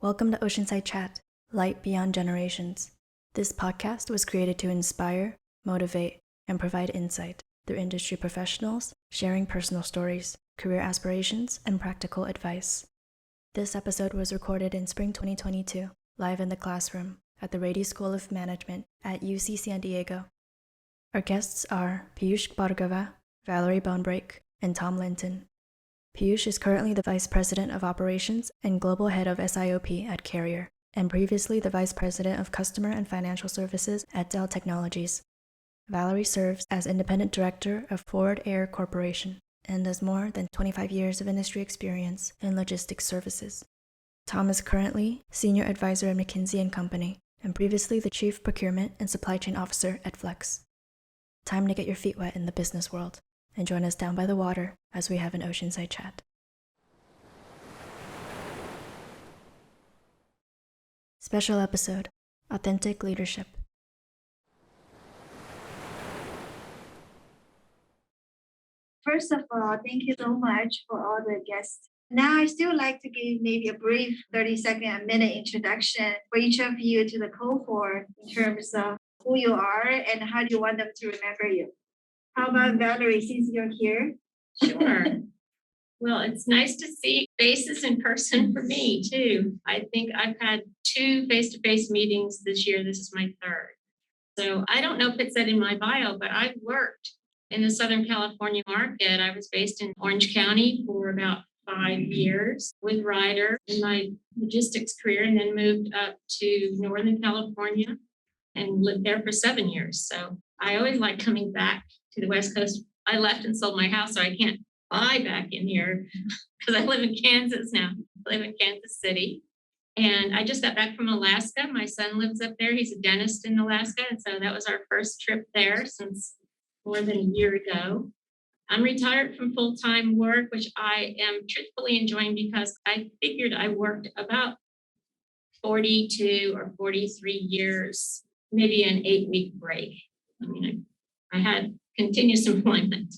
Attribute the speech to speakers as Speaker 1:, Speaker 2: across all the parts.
Speaker 1: Welcome to Oceanside Chat, Light Beyond Generations. This podcast was created to inspire, motivate, and provide insight through industry professionals sharing personal stories, career aspirations, and practical advice. This episode was recorded in spring 2022, live in the classroom at the Rady School of Management at UC San Diego. Our guests are Piyush Bhargava, Valerie Bonebrake, and Tom Linton. Piyush is currently the Vice President of Operations and Global Head of SIOP at Carrier, and previously the Vice President of Customer and Financial Services at Dell Technologies. Valerie serves as Independent Director of Forward Air Corporation and has more than 25 years of industry experience in logistics services. Tom is currently Senior Advisor at McKinsey and Company, and previously the Chief Procurement and Supply Chain Officer at Flex. Time to get your feet wet in the business world and join us down by the water as we have an Oceanside chat. Special episode, Authentic Leadership.
Speaker 2: First of all, thank you so much for all the guests. Now, I still like to give maybe a brief 30-second, a minute introduction for each of you to the cohort in terms of who you are and how do you want them to remember you. How about Valerie, since you're here?
Speaker 3: Sure. Well, it's nice to see faces in person for me, too. I think I've had 2 face-to-face meetings this year. This is my 3rd. So I don't know if it said in my bio, but I've worked in the Southern California market. I was based in Orange County for about 5 years with Ryder in my logistics career, and then moved up to Northern California and lived there for 7 years. So I always like coming back to the West Coast. I left and sold my house, so I can't buy back in here because I live in Kansas now. I live in Kansas City. And I just got back from Alaska. My son lives up there. He's a dentist in Alaska. And so that was our first trip there since more than a year ago. I'm retired from full-time work, which I am truthfully enjoying because I figured I worked about 42 or 43 years, maybe an 8-week break. I mean, I had continuous employment.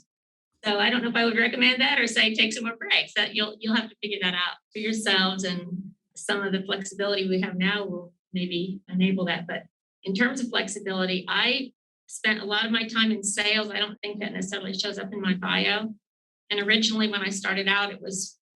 Speaker 3: So I don't know if I would recommend that or say take some more breaks. That you'll have to figure that out for yourselves, and some of the flexibility we have now will maybe enable that. But in terms of flexibility, I spent a lot of my time in sales. I don't think that necessarily shows up in my bio. And originally when I started out,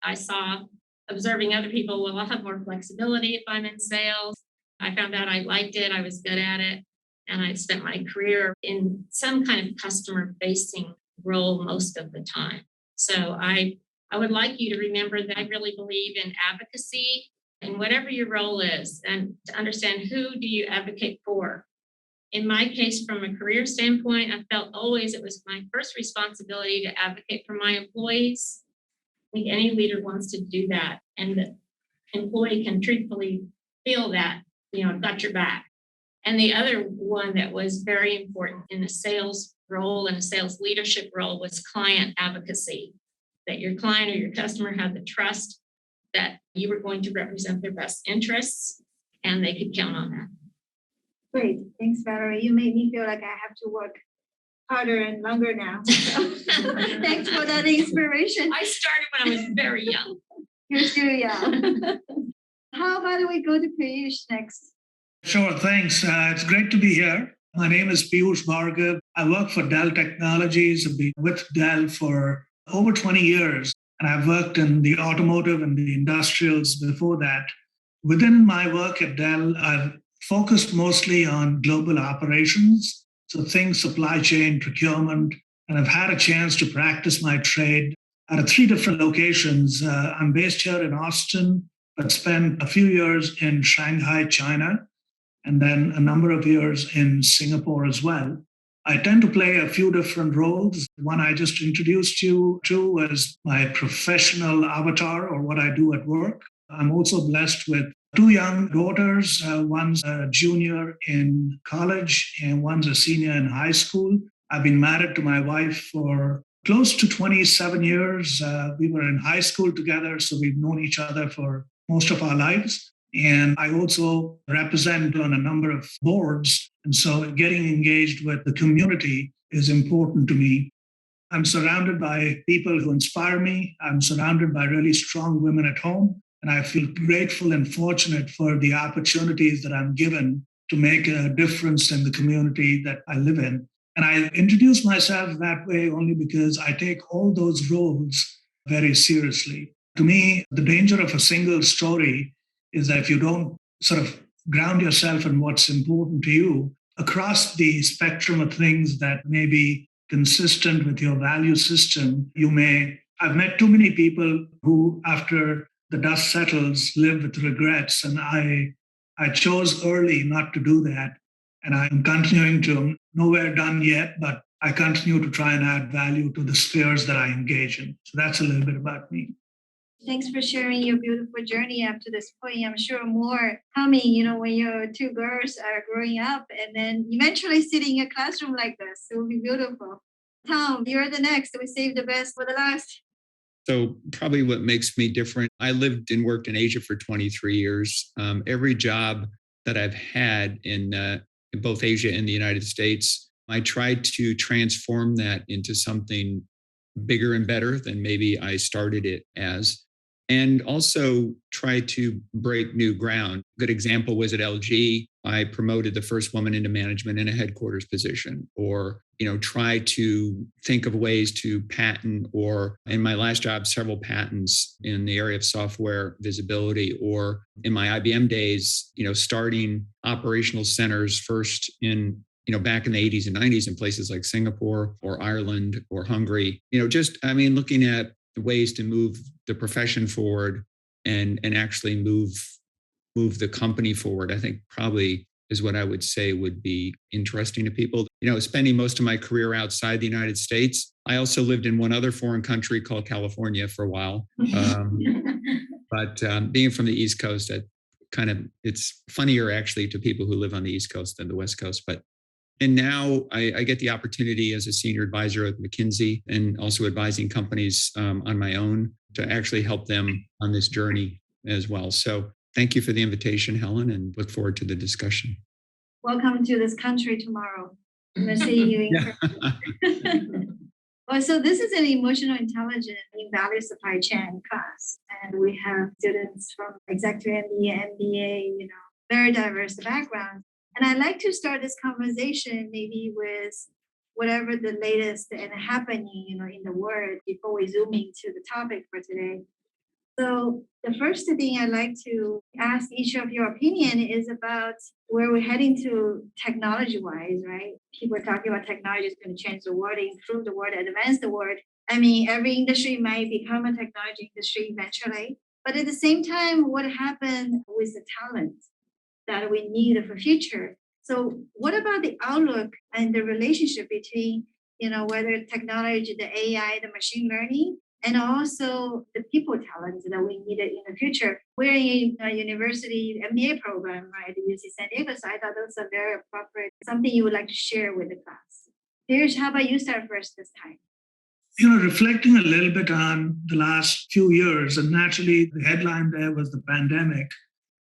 Speaker 3: I saw observing other people, well, I'll have more flexibility if I'm in sales. I found out I liked it. I was good at it. And I spent my career in some kind of customer-facing role most of the time. So I would like you to remember that I really believe in advocacy in whatever your role is, and to understand who do you advocate for. In my case, from a career standpoint, I felt always it was my first responsibility to advocate for my employees. I think any leader wants to do that, and the employee can truthfully feel that, I've got your back. And the other one that was very important in a sales role and a sales leadership role was client advocacy, that your client or your customer had the trust that you were going to represent their best interests and they could count on that.
Speaker 2: Great. Thanks, Valerie. You made me feel like I have to work harder and longer now. So thanks for that inspiration.
Speaker 3: I started when I was very young.
Speaker 2: You're still young. How about we go to Piyush next?
Speaker 4: Sure, thanks. It's great to be here. My name is Piyush Bhargava. I work for Dell Technologies. I've been with Dell for over 20 years, and I've worked in the automotive and the industrials before that. Within my work at Dell, I've focused mostly on global operations, so things supply chain, procurement, and I've had a chance to practice my trade at 3 different locations. I'm based here in Austin, but spent a few years in Shanghai, China, and then a number of years in Singapore as well. I tend to play a few different roles. The one I just introduced you to was my professional avatar, or what I do at work. I'm also blessed with 2 young daughters. One's a junior in college and one's a senior in high school. I've been married to my wife for close to 27 years. We were in high school together, so we've known each other for most of our lives. And I also represent on a number of boards. And so getting engaged with the community is important to me. I'm surrounded by people who inspire me. I'm surrounded by really strong women at home. And I feel grateful and fortunate for the opportunities that I'm given to make a difference in the community that I live in. And I introduce myself that way only because I take all those roles very seriously. To me, the danger of a single story is that if you don't sort of ground yourself in what's important to you across the spectrum of things that may be consistent with your value system, I've met too many people who, after the dust settles, live with regrets. And I chose early not to do that. And I'm continuing to, nowhere done yet, but I continue to try and add value to the spheres that I engage in. So that's a little bit about me.
Speaker 2: Thanks for sharing your beautiful journey up to this point. I'm sure more coming, when your two girls are growing up and then eventually sitting in a classroom like this. It will be beautiful. Tom, you're the next. We saved the best for the last.
Speaker 5: So probably what makes me different, I lived and worked in Asia for 23 years. Every job that I've had in both Asia and the United States, I tried to transform that into something bigger and better than maybe I started it as, and also try to break new ground. Good example was at LG. I promoted the first woman into management in a headquarters position, or try to think of ways to patent, or in my last job, several patents in the area of software visibility, or in my IBM days, starting operational centers first in back in the 80s and 90s in places like Singapore or Ireland or Hungary, looking at ways to move the profession forward and actually move the company forward, I think probably is what I would say would be interesting to people. Spending most of my career outside the United States, I also lived in one other foreign country called California for a while. But being from the East Coast, it's funnier actually to people who live on the East Coast than the West Coast. And now I get the opportunity as a senior advisor at McKinsey and also advising companies on my own to actually help them on this journey as well. So thank you for the invitation, Helen, and look forward to the discussion.
Speaker 2: Welcome to this country tomorrow. I'm going to see you in person. Well, so this is an emotional intelligence in value supply chain class. And we have students from executive MBA, very diverse backgrounds. And I'd like to start this conversation maybe with whatever the latest and happening, in the world before we zoom into the topic for today. So the first thing I'd like to ask each of your opinion is about where we're heading to technology-wise, right? People are talking about technology is going to change the world, improve the world, advance the world. Every industry might become a technology industry eventually. But at the same time, what happened with the talent that we need for future? So what about the outlook and the relationship between, whether technology, the AI, the machine learning, and also the people talent that we needed in the future? We're in a university MBA program, right, at UC San Diego, so I thought those are very appropriate, something you would like to share with the class. Piyush, how about you start first this time?
Speaker 4: Reflecting a little bit on the last few years, and naturally the headline there was the pandemic.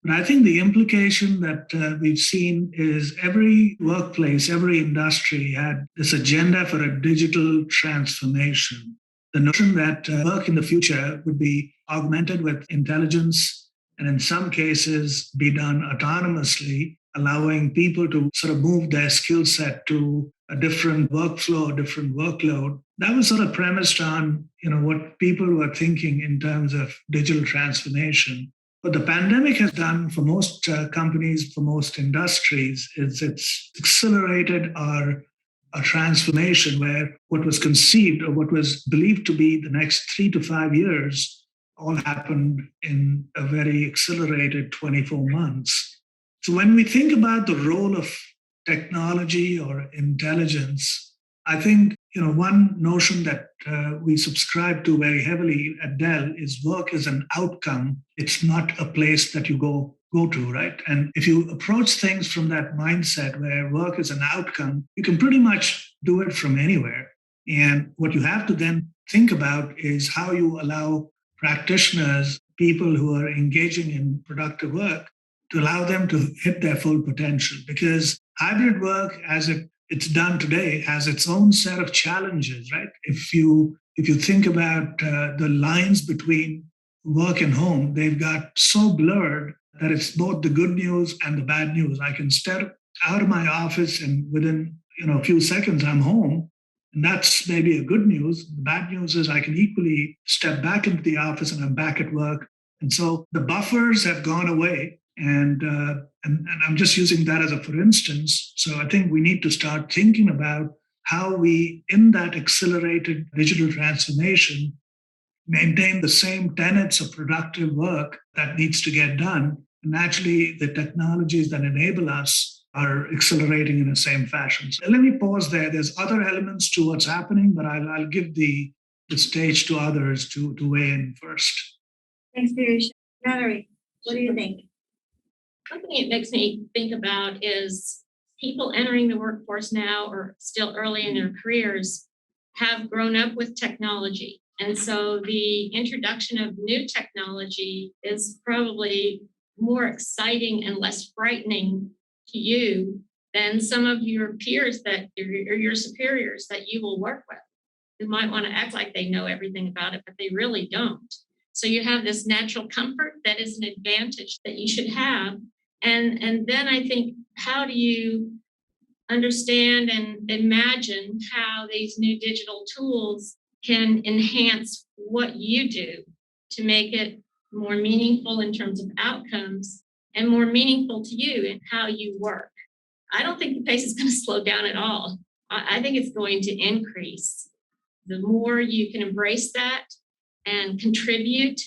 Speaker 4: But I think the implication that we've seen is every workplace, every industry had this agenda for a digital transformation. The notion that work in the future would be augmented with intelligence and in some cases be done autonomously, allowing people to sort of move their skill set to a different workflow, a different workload. That was sort of premised on, what people were thinking in terms of digital transformation. What the pandemic has done for most companies, for most industries, is it's accelerated our transformation where what was conceived or what was believed to be the next 3 to 5 years all happened in a very accelerated 24 months. So when we think about the role of technology or intelligence, I think one notion that we subscribe to very heavily at Dell is work is an outcome. It's not a place that you go to, right? And if you approach things from that mindset where work is an outcome, you can pretty much do it from anywhere. And what you have to then think about is how you allow practitioners, people who are engaging in productive work, to allow them to hit their full potential. Because hybrid work, as it's done today, has its own set of challenges, right? If you think about the lines between work and home, they've got so blurred that it's both the good news and the bad news. I can step out of my office and within a few seconds I'm home. And that's maybe a good news. The bad news is I can equally step back into the office and I'm back at work. And so the buffers have gone away. And I'm just using that as a for instance. So I think we need to start thinking about how we, in that accelerated digital transformation, maintain the same tenets of productive work that needs to get done. And naturally, the technologies that enable us are accelerating in the same fashion. So let me pause there. There's other elements to what's happening, but I'll give the stage to others to weigh in first.
Speaker 2: Thanks, Piyush. Valerie, what do you think?
Speaker 3: Something it makes me think about is people entering the workforce now or still early in their careers have grown up with technology. And so the introduction of new technology is probably more exciting and less frightening to you than some of your peers or your superiors that you will work with, who might want to act like they know everything about it, but they really don't. So you have this natural comfort that is an advantage that you should have. And then I think, how do you understand and imagine how these new digital tools can enhance what you do to make it more meaningful in terms of outcomes and more meaningful to you in how you work? I don't think the pace is going to slow down at all. I think it's going to increase. The more you can embrace that and contribute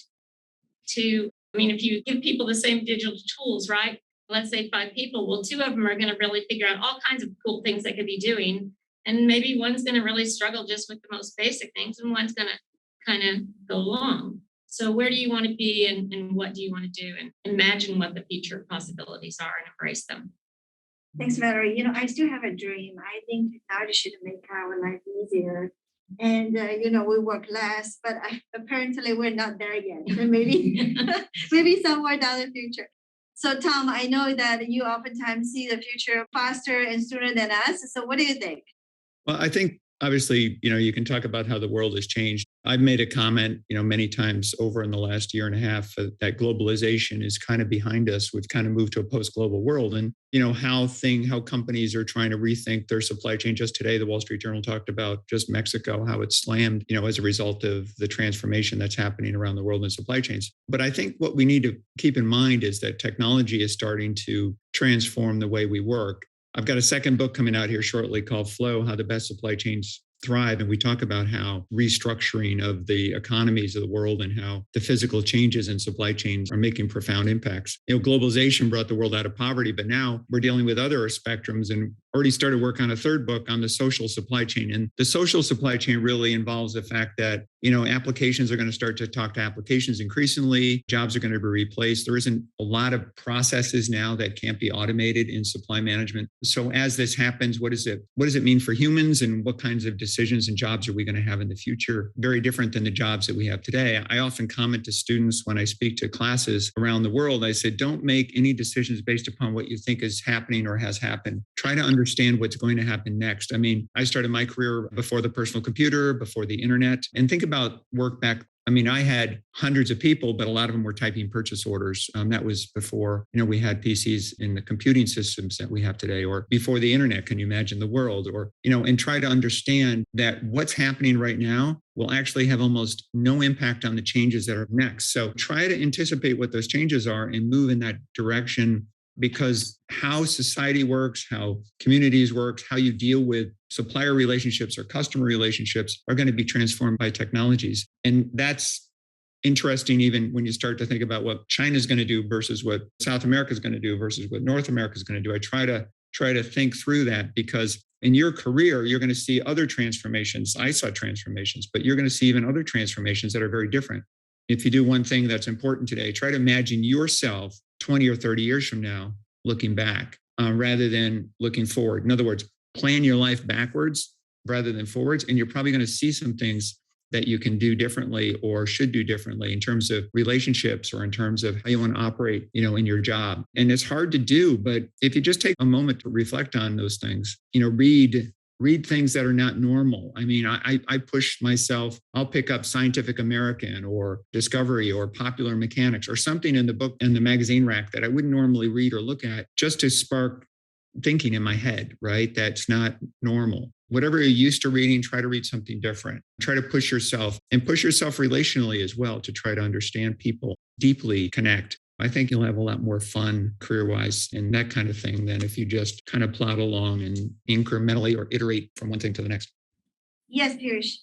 Speaker 3: to, if you give people the same digital tools, right? Let's say 5 people, well, 2 of them are going to really figure out all kinds of cool things they could be doing. And maybe one's going to really struggle just with the most basic things, and one's going to kind of go along. So where do you want to be and what do you want to do? And imagine what the future possibilities are and embrace them.
Speaker 2: Thanks, Valerie. I still have a dream. I think technology should make our life easier. And, we work less, but apparently we're not there yet. Maybe, maybe somewhere down the future. So, Tom, I know that you oftentimes see the future faster and sooner than us. So what do you think?
Speaker 5: Well, I think obviously, you can talk about how the world has changed. I've made a comment, many times over in the last year and a half that globalization is kind of behind us. We've kind of moved to a post-global world, and how companies are trying to rethink their supply chain. Just today, the Wall Street Journal talked about just Mexico, how it's slammed, as a result of the transformation that's happening around the world in supply chains. But I think what we need to keep in mind is that technology is starting to transform the way we work. I've got a second book coming out here shortly called Flow, How the Best Supply Chains Thrive. And we talk about how restructuring of the economies of the world and how the physical changes in supply chains are making profound impacts. Globalization brought the world out of poverty, but now we're dealing with other spectrums, and already started work on a third book on the social supply chain. And the social supply chain really involves the fact that, applications are going to start to talk to applications increasingly. Jobs are going to be replaced. There isn't a lot of processes now that can't be automated in supply management. So as this happens, what does it mean for humans, and what kinds of decisions and jobs are we going to have in the future? Very different than the jobs that we have today. I often comment to students when I speak to classes around the world, I say, don't make any decisions based upon what you think is happening or has happened. Try to understand what's going to happen next. I started my career before the personal computer, before the internet, and think about work back. I had hundreds of people, but a lot of them were typing purchase orders. That was before, we had PCs in the computing systems that we have today, or before the internet. Can you imagine the world? Or, and try to understand that what's happening right now will actually have almost no impact on the changes that are next. So try to anticipate what those changes are and move in that direction, because how society works, how communities work, how you deal with supplier relationships or customer relationships are going to be transformed by technologies. And that's interesting, even when you start to think about what China is going to do versus what South America is going to do versus what North America is going to do. I try to think through that, because in your career, you're going to see other transformations. I saw transformations, but you're going to see even other transformations that are very different. If you do one thing that's important today, try to imagine yourself 20 or 30 years from now, looking back rather than looking forward. In other words, plan your life backwards rather than forwards. And you're probably going to see some things that you can do differently or should do differently in terms of relationships or in terms of how you want to operate, in your job. And it's hard to do, but if you just take a moment to reflect on those things, read read things that are not normal. I mean, I push myself. I'll pick up Scientific American or Discovery or Popular Mechanics or something in the book in the magazine rack that I wouldn't normally read or look at, just to spark thinking in my head, right? That's not normal. Whatever you're used to reading, try to read something different. Try to push yourself and push yourself relationally as well to try to understand people, deeply connect. I think you'll have a lot more fun career-wise and that kind of thing than if you just kind of plod along and incrementally or iterate from one thing to the next.
Speaker 2: Yes, Piyush.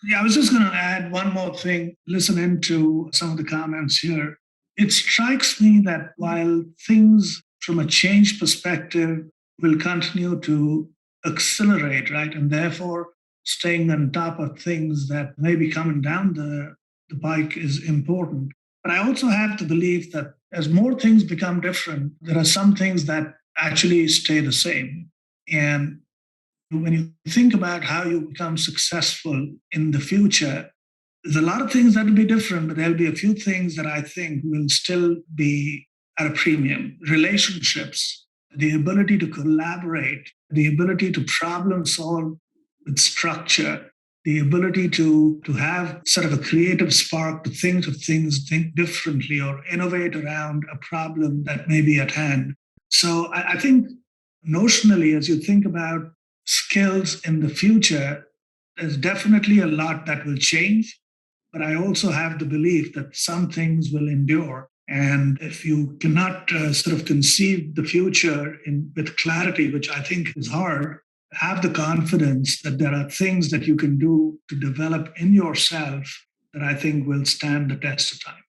Speaker 4: Yeah, I was just going to add one more thing, listening to some of the comments here. It strikes me that while things from a change perspective will continue to accelerate, right, and therefore staying on top of things that may be coming down the pike is important. But I also have to believe that as more things become different, there are some things that actually stay the same. And when you think about how you become successful in the future, there's a lot of things that will be different, but there'll be a few things that I think will still be at a premium. Relationships, the ability to collaborate, the ability to problem solve with structure, the ability to have sort of a creative spark to think of things, think differently, or innovate around a problem that may be at hand. So I think notionally, as you think about skills in the future, there's definitely a lot that will change. But I also have the belief that some things will endure. And if you cannot sort of conceive the future with clarity, which I think is hard, have the confidence that there are things that you can do to develop in yourself that I think will stand the test of time.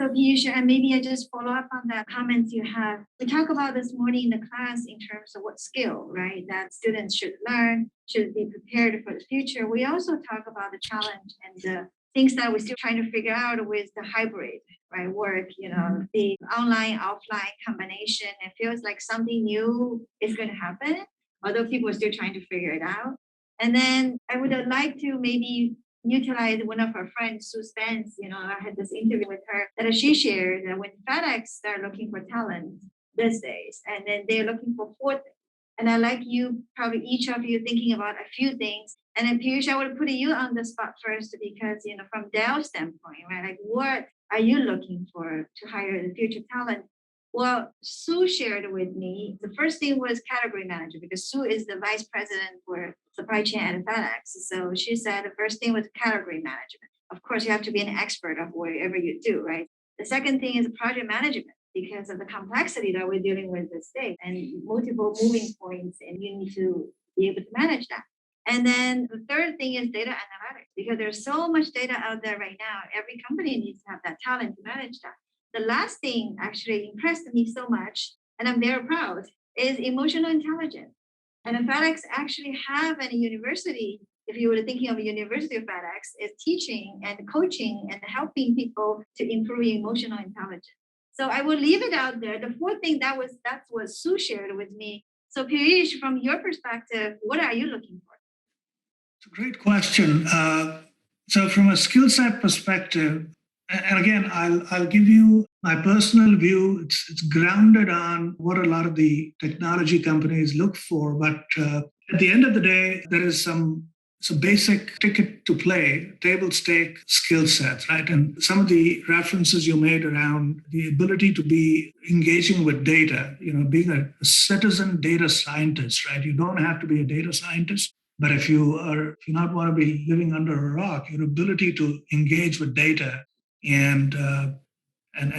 Speaker 2: So Piyush, and maybe I just follow up on that comments you have. We talked about this morning in the class in terms of what skill, right, that students should learn, should be prepared for the future. We also talk about the challenge and the things that we're still trying to figure out with the hybrid, right, work, the online, offline combination. It feels like something new is going to happen, although people are still trying to figure it out. And then I would like to maybe utilize one of her friends, Sue Spence. I had this interview with her that she shared that when FedEx, they're looking for talent these days, and then they're looking for 4 things. And I like you, probably each of you, thinking about a few things. And then Piyush, I would put you on the spot first because, from Dell's standpoint, right, like what are you looking for to hire the future talent? Well, Sue shared with me, the first thing was category manager, because Sue is the vice president for supply chain at FedEx. So she said the first thing was category management. Of course, you have to be an expert of whatever you do, right? The second thing is project management, because of the complexity that we're dealing with this day and multiple moving points, and you need to be able to manage that. And then the third thing is data analytics, because there's so much data out there right now. Every company needs to have that talent to manage that. The last thing actually impressed me so much, and I'm very proud, is emotional intelligence. And FedEx actually have a university, if you were thinking of a university of FedEx, is teaching and coaching and helping people to improve emotional intelligence. So I will leave it out there. The fourth thing, that's what Sue shared with me. So Piyush, from your perspective, what are you looking for?
Speaker 4: It's a great question. So from a skill set perspective, and again, I'll give you my personal view. It's grounded on what a lot of the technology companies look for. But at the end of the day, there is some basic ticket to play, table stake skill sets, right? And some of the references you made around the ability to be engaging with data, being a citizen data scientist, right? You don't have to be a data scientist. But if you not want to be living under a rock, your ability to engage with data and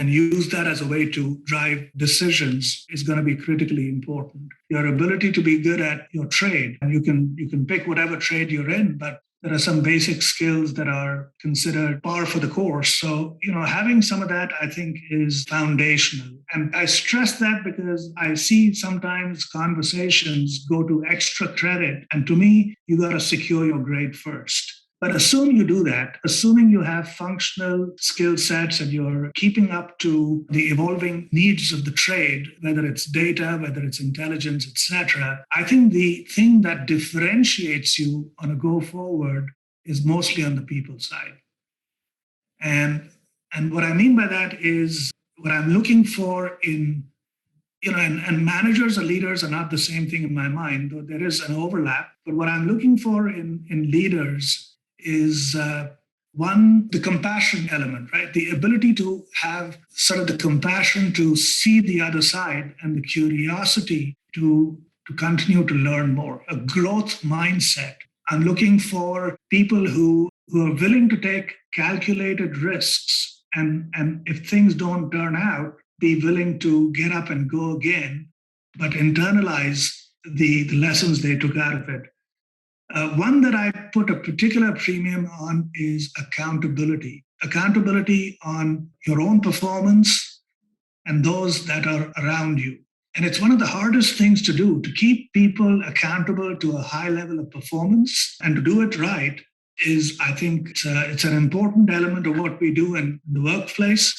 Speaker 4: use that as a way to drive decisions is going to be critically important. Your ability to be good at your trade, and you can pick whatever trade you're in, but there are some basic skills that are considered par for the course. So, having some of that, I think, is foundational. And I stress that because I see sometimes conversations go to extra credit. And to me, you got to secure your grade first. But assume you do that, assuming you have functional skill sets and you're keeping up to the evolving needs of the trade, whether it's data, whether it's intelligence, etc. I think the thing that differentiates you on a go forward is mostly on the people side. And what I mean by that is what I'm looking for in and managers or leaders are not the same thing in my mind, though there is an overlap. But what I'm looking for in leaders is one, the compassion element, right? The ability to have sort of the compassion to see the other side and the curiosity to continue to learn more, a growth mindset. I'm looking for people who are willing to take calculated risks and if things don't turn out, be willing to get up and go again, but internalize the lessons they took out of it. One that I put a particular premium on is accountability. Accountability on your own performance and those that are around you. And it's one of the hardest things to do, to keep people accountable to a high level of performance. And to do it right is, I think, it's an important element of what we do in the workplace.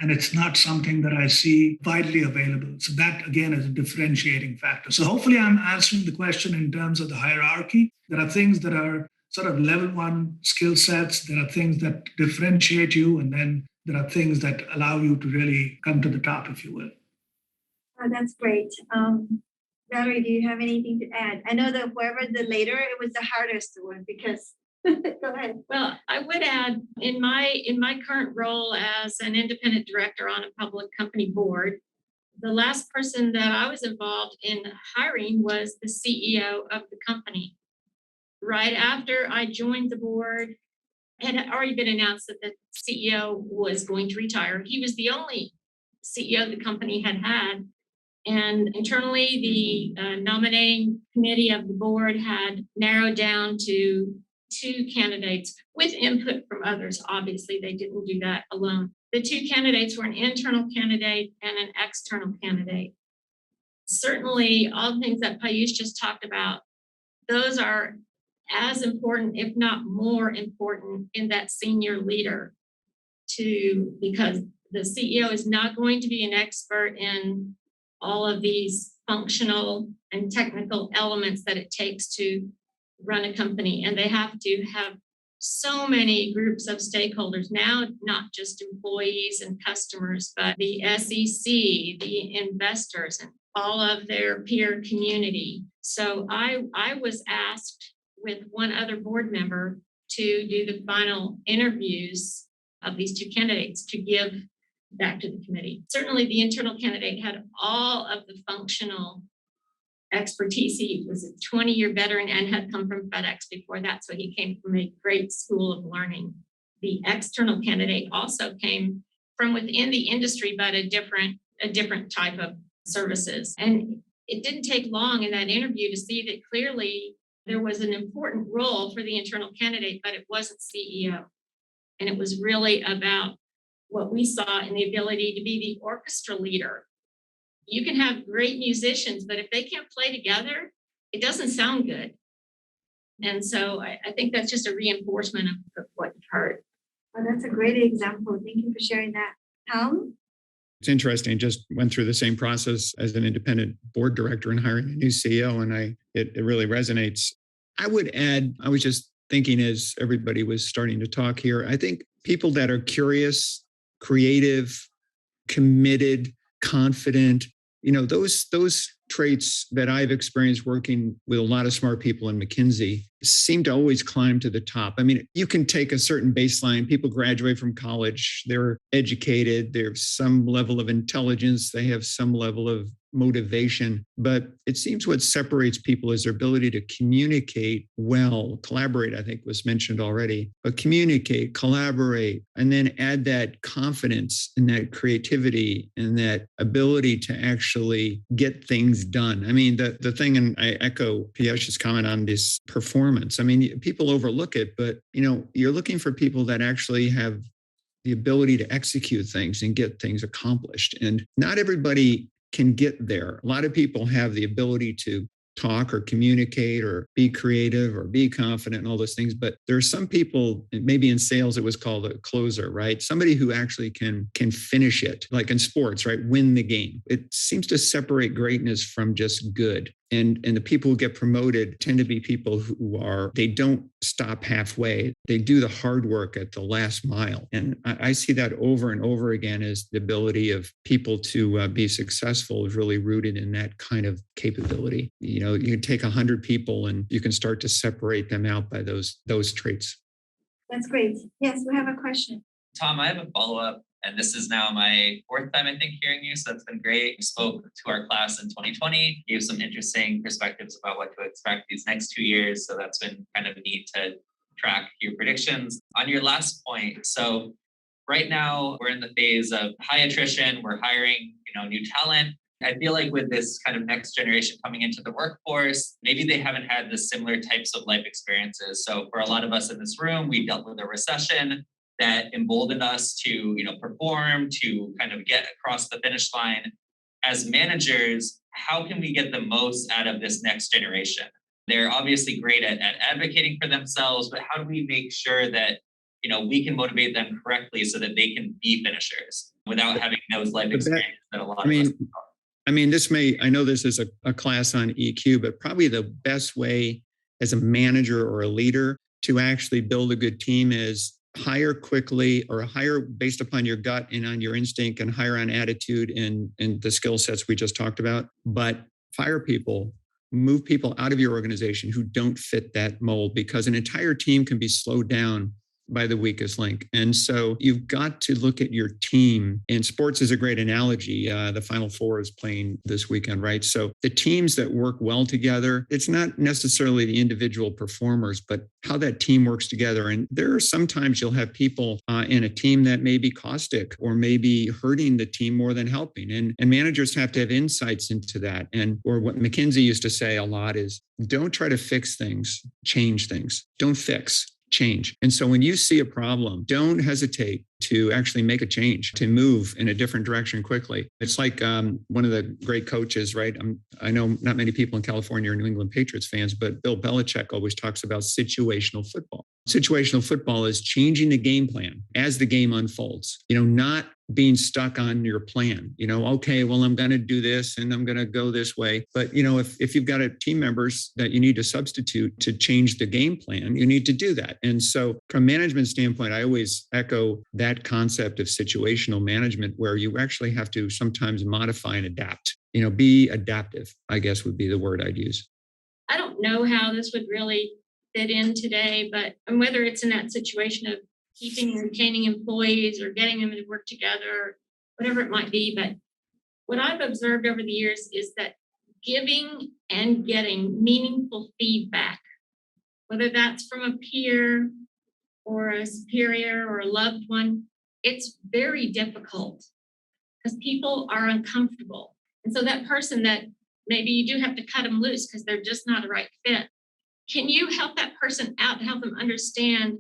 Speaker 4: And it's not something that I see widely available. So that, again, is a differentiating factor. So hopefully I'm answering the question in terms of the hierarchy. There are things that are sort of level one skill sets. There are things that differentiate you. And then there are things that allow you to really come to the top, if you will.
Speaker 2: Oh, that's great. Valerie, do you have anything to add? I know that whoever the later, it was the hardest one because go ahead.
Speaker 3: Well, I would add in my current role as an independent director on a public company board, the last person that I was involved in hiring was the CEO of the company. Right after I joined the board, it had already been announced that the CEO was going to retire. He was the only CEO the company had. And internally, the nominating committee of the board had narrowed down to 2 candidates with input from others. Obviously, they didn't do that alone. The 2 candidates were an internal candidate and an external candidate. Certainly, all the things that Piyush just talked about, those are as important, if not more important, in that senior leader because the CEO is not going to be an expert in all of these functional and technical elements that it takes to run a company. And they have to have so many groups of stakeholders now, not just employees and customers, but the SEC, the investors, and all of their peer community. So I was asked with one other board member to do the final interviews of these 2 candidates to give back to the committee. Certainly the internal candidate had all of the functional expertise. He was a 20-year veteran and had come from FedEx before that, so he came from a great school of learning. The external candidate also came from within the industry, but a different type of services. And it didn't take long in that interview to see that clearly there was an important role for the internal candidate, but it wasn't CEO. And it was really about what we saw in the ability to be the orchestra leader. You can have great musicians, but if they can't play together, it doesn't sound good. And so I think that's just a reinforcement of what you've heard.
Speaker 2: Oh, that's a great example. Thank you for sharing that. Tom?
Speaker 5: It's interesting. Just went through the same process as an independent board director and hiring a new CEO, and it really resonates. I would add, I was just thinking as everybody was starting to talk here, I think people that are curious, creative, committed, confident, those traits that I've experienced working with a lot of smart people in McKinsey seem to always climb to the top. I mean, you can take a certain baseline. People graduate from college, they're educated, they have some level of intelligence, they have some level of motivation, but it seems what separates people is their ability to communicate well. Collaborate, I think, was mentioned already, but communicate, collaborate, and then add that confidence and that creativity and that ability to actually get things done. I mean, the thing, and I echo Piyush's comment on this performance. I mean, people overlook it, but you're looking for people that actually have the ability to execute things and get things accomplished. And not everybody can get there. A lot of people have the ability to talk or communicate or be creative or be confident and all those things. But there are some people, maybe in sales, it was called a closer, right? Somebody who actually can finish it, like in sports, right? Win the game. It seems to separate greatness from just good. And the people who get promoted tend to be people they don't stop halfway. They do the hard work at the last mile. And I see that over and over again as the ability of people to be successful is really rooted in that kind of capability. You know, you can take 100 people and you can start to separate them out by those traits.
Speaker 2: That's great. Yes, we have a question.
Speaker 6: Tom, I have a follow-up, and this is now my fourth time, I think, hearing you, so that's been great. You spoke to our class in 2020, gave some interesting perspectives about what to expect these next 2 years, so that's been kind of neat to track your predictions. On your last point, so right now we're in the phase of high attrition, we're hiring, new talent. I feel like with this kind of next generation coming into the workforce, maybe they haven't had the similar types of life experiences. So for a lot of us in this room, we dealt with a recession that emboldened us to, perform, to kind of get across the finish line. As managers, how can we get the most out of this next generation? They're obviously great at advocating for themselves, but how do we make sure that, we can motivate them correctly so that they can be finishers without having those life experiences that a lot of us
Speaker 5: I know this is a class on EQ, but probably the best way as a manager or a leader to actually build a good team is hire quickly or hire based upon your gut and on your instinct and hire on attitude and the skill sets we just talked about. But fire people, move people out of your organization who don't fit that mold, because an entire team can be slowed down by the weakest link. And so you've got to look at your team, and sports is a great analogy. The Final Four is playing this weekend, right? So the teams that work well together, it's not necessarily the individual performers, but how that team works together. And there are sometimes you'll have people in a team that may be caustic or maybe hurting the team more than helping. And managers have to have insights into that. Or what McKinsey used to say a lot is, don't try to fix things, change things. Don't fix. Change. And so when you see a problem, don't hesitate to actually make a change, to move in a different direction quickly. It's like one of the great coaches, right? I know not many people in California are New England Patriots fans, but Bill Belichick always talks about situational football. Situational football is changing the game plan as the game unfolds, not being stuck on your plan, okay, well, I'm going to do this and I'm going to go this way. But, if you've got team members that you need to substitute to change the game plan, you need to do that. And so from a management standpoint, I always echo that concept of situational management, where you actually have to sometimes modify and adapt, be adaptive, I guess would be the word I'd use.
Speaker 3: I don't know how this would really fit in today, but whether it's in that situation of keeping and retaining employees or getting them to work together, whatever it might be. But what I've observed over the years is that giving and getting meaningful feedback, whether that's from a peer or a superior or a loved one, it's very difficult because people are uncomfortable. And so that person that maybe you do have to cut them loose because they're just not a right fit. Can you help that person out to help them understand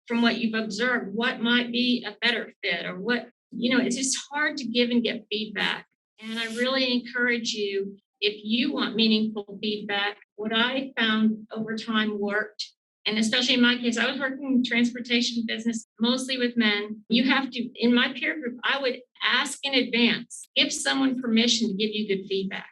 Speaker 3: from what you've observed, what might be a better fit, or what, it's just hard to give and get feedback. And I really encourage you, if you want meaningful feedback, what I found over time worked, and especially in my case, I was working in the transportation business, mostly with men. You have to, in my peer group, I would ask in advance, give someone permission to give you good feedback.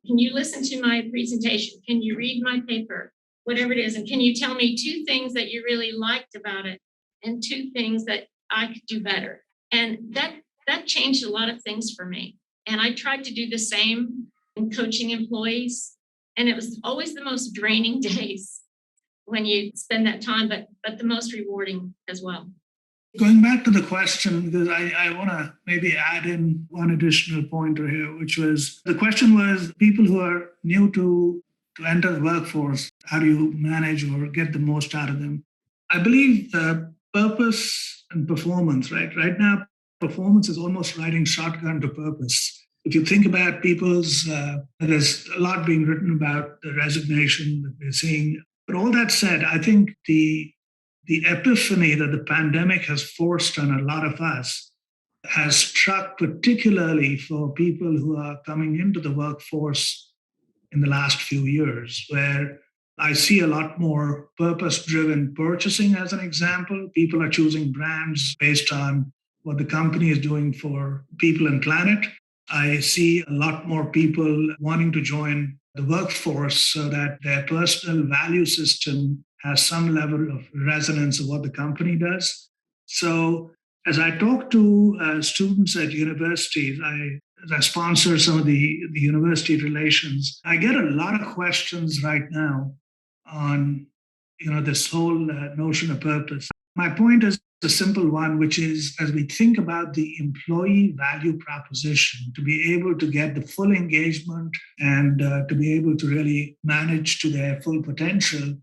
Speaker 3: Can you listen to my presentation? Can you read my paper? Whatever it is. And can you tell me 2 things that you really liked about it and 2 things that I could do better? And that changed a lot of things for me. And I tried to do the same in coaching employees. And it was always the most draining days when you spend that time, but the most rewarding as well.
Speaker 4: Going back to the question, because I want to maybe add in one additional pointer here, which was, the question was, people who are new to enter the workforce, how do you manage or get the most out of them? I believe purpose and performance, right? Right now, performance is almost riding shotgun to purpose. If you think about people's, there's a lot being written about the resignation that we're seeing. But all that said, I think the epiphany that the pandemic has forced on a lot of us has struck particularly for people who are coming into the workforce in the last few years, where I see a lot more purpose-driven purchasing as an example. People are choosing brands based on what the company is doing for people and planet. I see a lot more people wanting to join the workforce so that their personal value system has some level of resonance of what the company does. So as I talk to students at universities, as I sponsor some of the university relations, I get a lot of questions right now on this whole notion of purpose. My point is a simple one, which is as we think about the employee value proposition, to be able to get the full engagement and to be able to really manage to their full potential,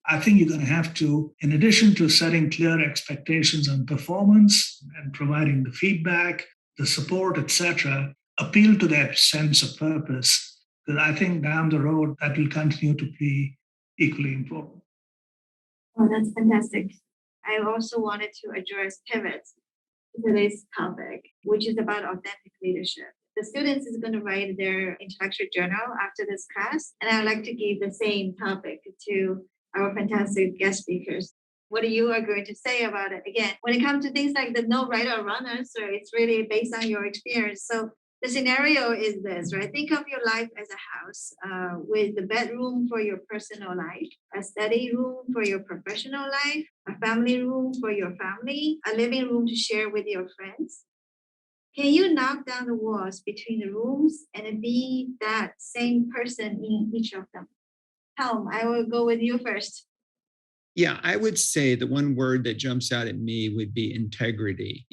Speaker 4: I think you're going to have to, in addition to setting clear expectations on performance and providing the feedback, the support, etc., appeal to their sense of purpose. Because I think down the road, that will continue to be equally important.
Speaker 2: Oh, that's fantastic. I also wanted to address pivots to today's topic, which is about authentic leadership. The students is going to write their intellectual journal after this class, and I'd like to give the same topic to our fantastic guest speakers. What you are going to say about it? Again, when it comes to things like the no right or wrong answer, it's really based on your experience. So the scenario is this, right? Think of your life as a house with the bedroom for your personal life, a study room for your professional life, a family room for your family, a living room to share with your friends. Can you knock down the walls between the rooms and be that same person in each of them? Tom, I will go with you first.
Speaker 5: Yeah, I would say the one word that jumps out at me would be integrity.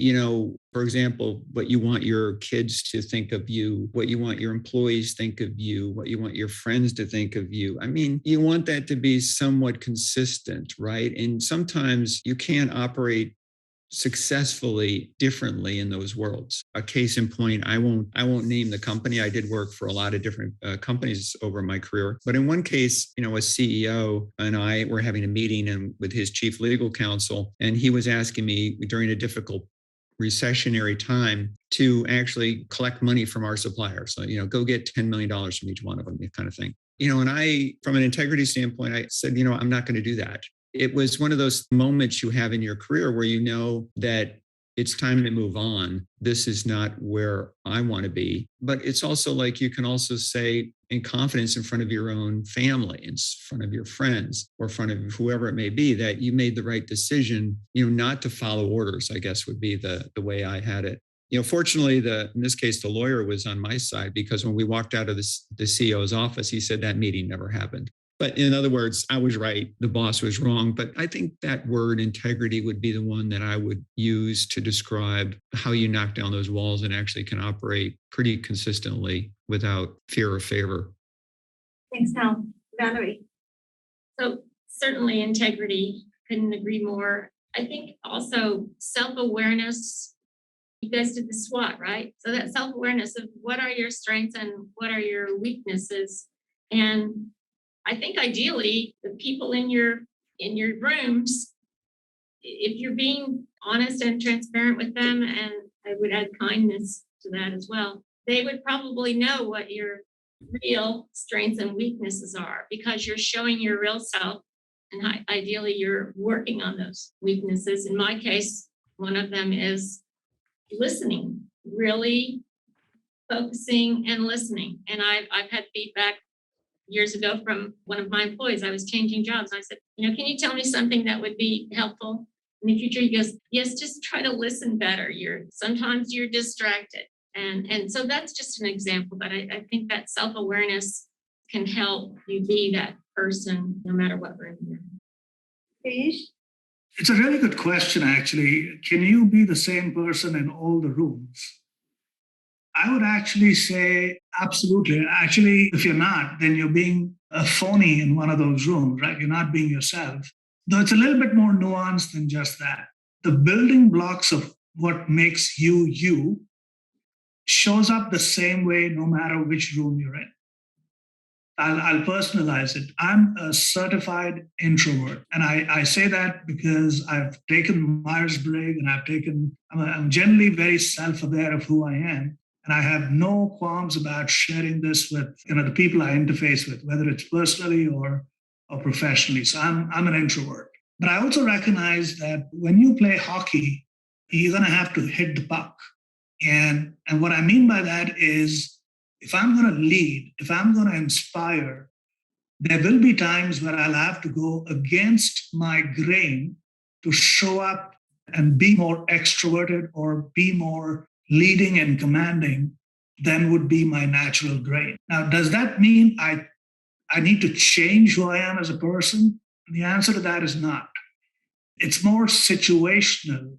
Speaker 5: For example, what you want your kids to think of you, what you want your employees think of you, what you want your friends to think of you. I mean, you want that to be somewhat consistent, right? And sometimes you can't operate successfully differently in those worlds. A case in point, I won't name the company. I did work for a lot of different companies over my career, but in one case, a CEO and I were having a meeting with his chief legal counsel, and he was asking me during a difficult recessionary time to actually collect money from our suppliers. So, go get $10 million from each one of them, that kind of thing. And I, from an integrity standpoint, I said, I'm not going to do that. It was one of those moments you have in your career where you know that it's time to move on. This is not where I want to be. But it's also like you can also say in confidence in front of your own family, in front of your friends, or in front of whoever it may be, that you made the right decision, not to follow orders, I guess would be the way I had it. Fortunately, in this case, the lawyer was on my side, because when we walked out of the CEO's office, he said that meeting never happened. But in other words, I was right. The boss was wrong. But I think that word integrity would be the one that I would use to describe how you knock down those walls and actually can operate pretty consistently without fear or favor.
Speaker 2: Thanks, Tom. Valerie.
Speaker 3: So certainly integrity, couldn't agree more. I think also self-awareness. You guys did the SWOT, right? So that self-awareness of what are your strengths and what are your weaknesses. And I think ideally the people in your rooms, if you're being honest and transparent with them, and I would add kindness to that as well, they would probably know what your real strengths and weaknesses are, because you're showing your real self, and ideally you're working on those weaknesses. In my case, one of them is listening, really focusing and listening. And I've had feedback years ago from one of my employees. I was changing jobs. I said, can you tell me something that would be helpful in the future? He goes, yes, just try to listen better. Sometimes you're distracted. And so that's just an example, but I think that self-awareness can help you be that person no matter what room you're in.
Speaker 2: Piyush?
Speaker 4: It's a really good question, actually. Can you be the same person in all the rooms? I would actually say absolutely. Actually, if you're not, then you're being a phony in one of those rooms, right? You're not being yourself. Though it's a little bit more nuanced than just that. The building blocks of what makes you, you, shows up the same way no matter which room you're in. I'll personalize it. I'm a certified introvert. And I say that because I've taken Myers-Briggs and I'm generally very self-aware of who I am. And I have no qualms about sharing this with the people I interface with, whether it's personally or professionally. So I'm an introvert. But I also recognize that when you play hockey, you're going to have to hit the puck. And what I mean by that is if I'm going to lead, if I'm going to inspire, there will be times where I'll have to go against my grain to show up and be more extroverted or be more leading and commanding than would be my natural grain. Now, does that mean I need to change who I am as a person? The answer to that is not. It's more situational,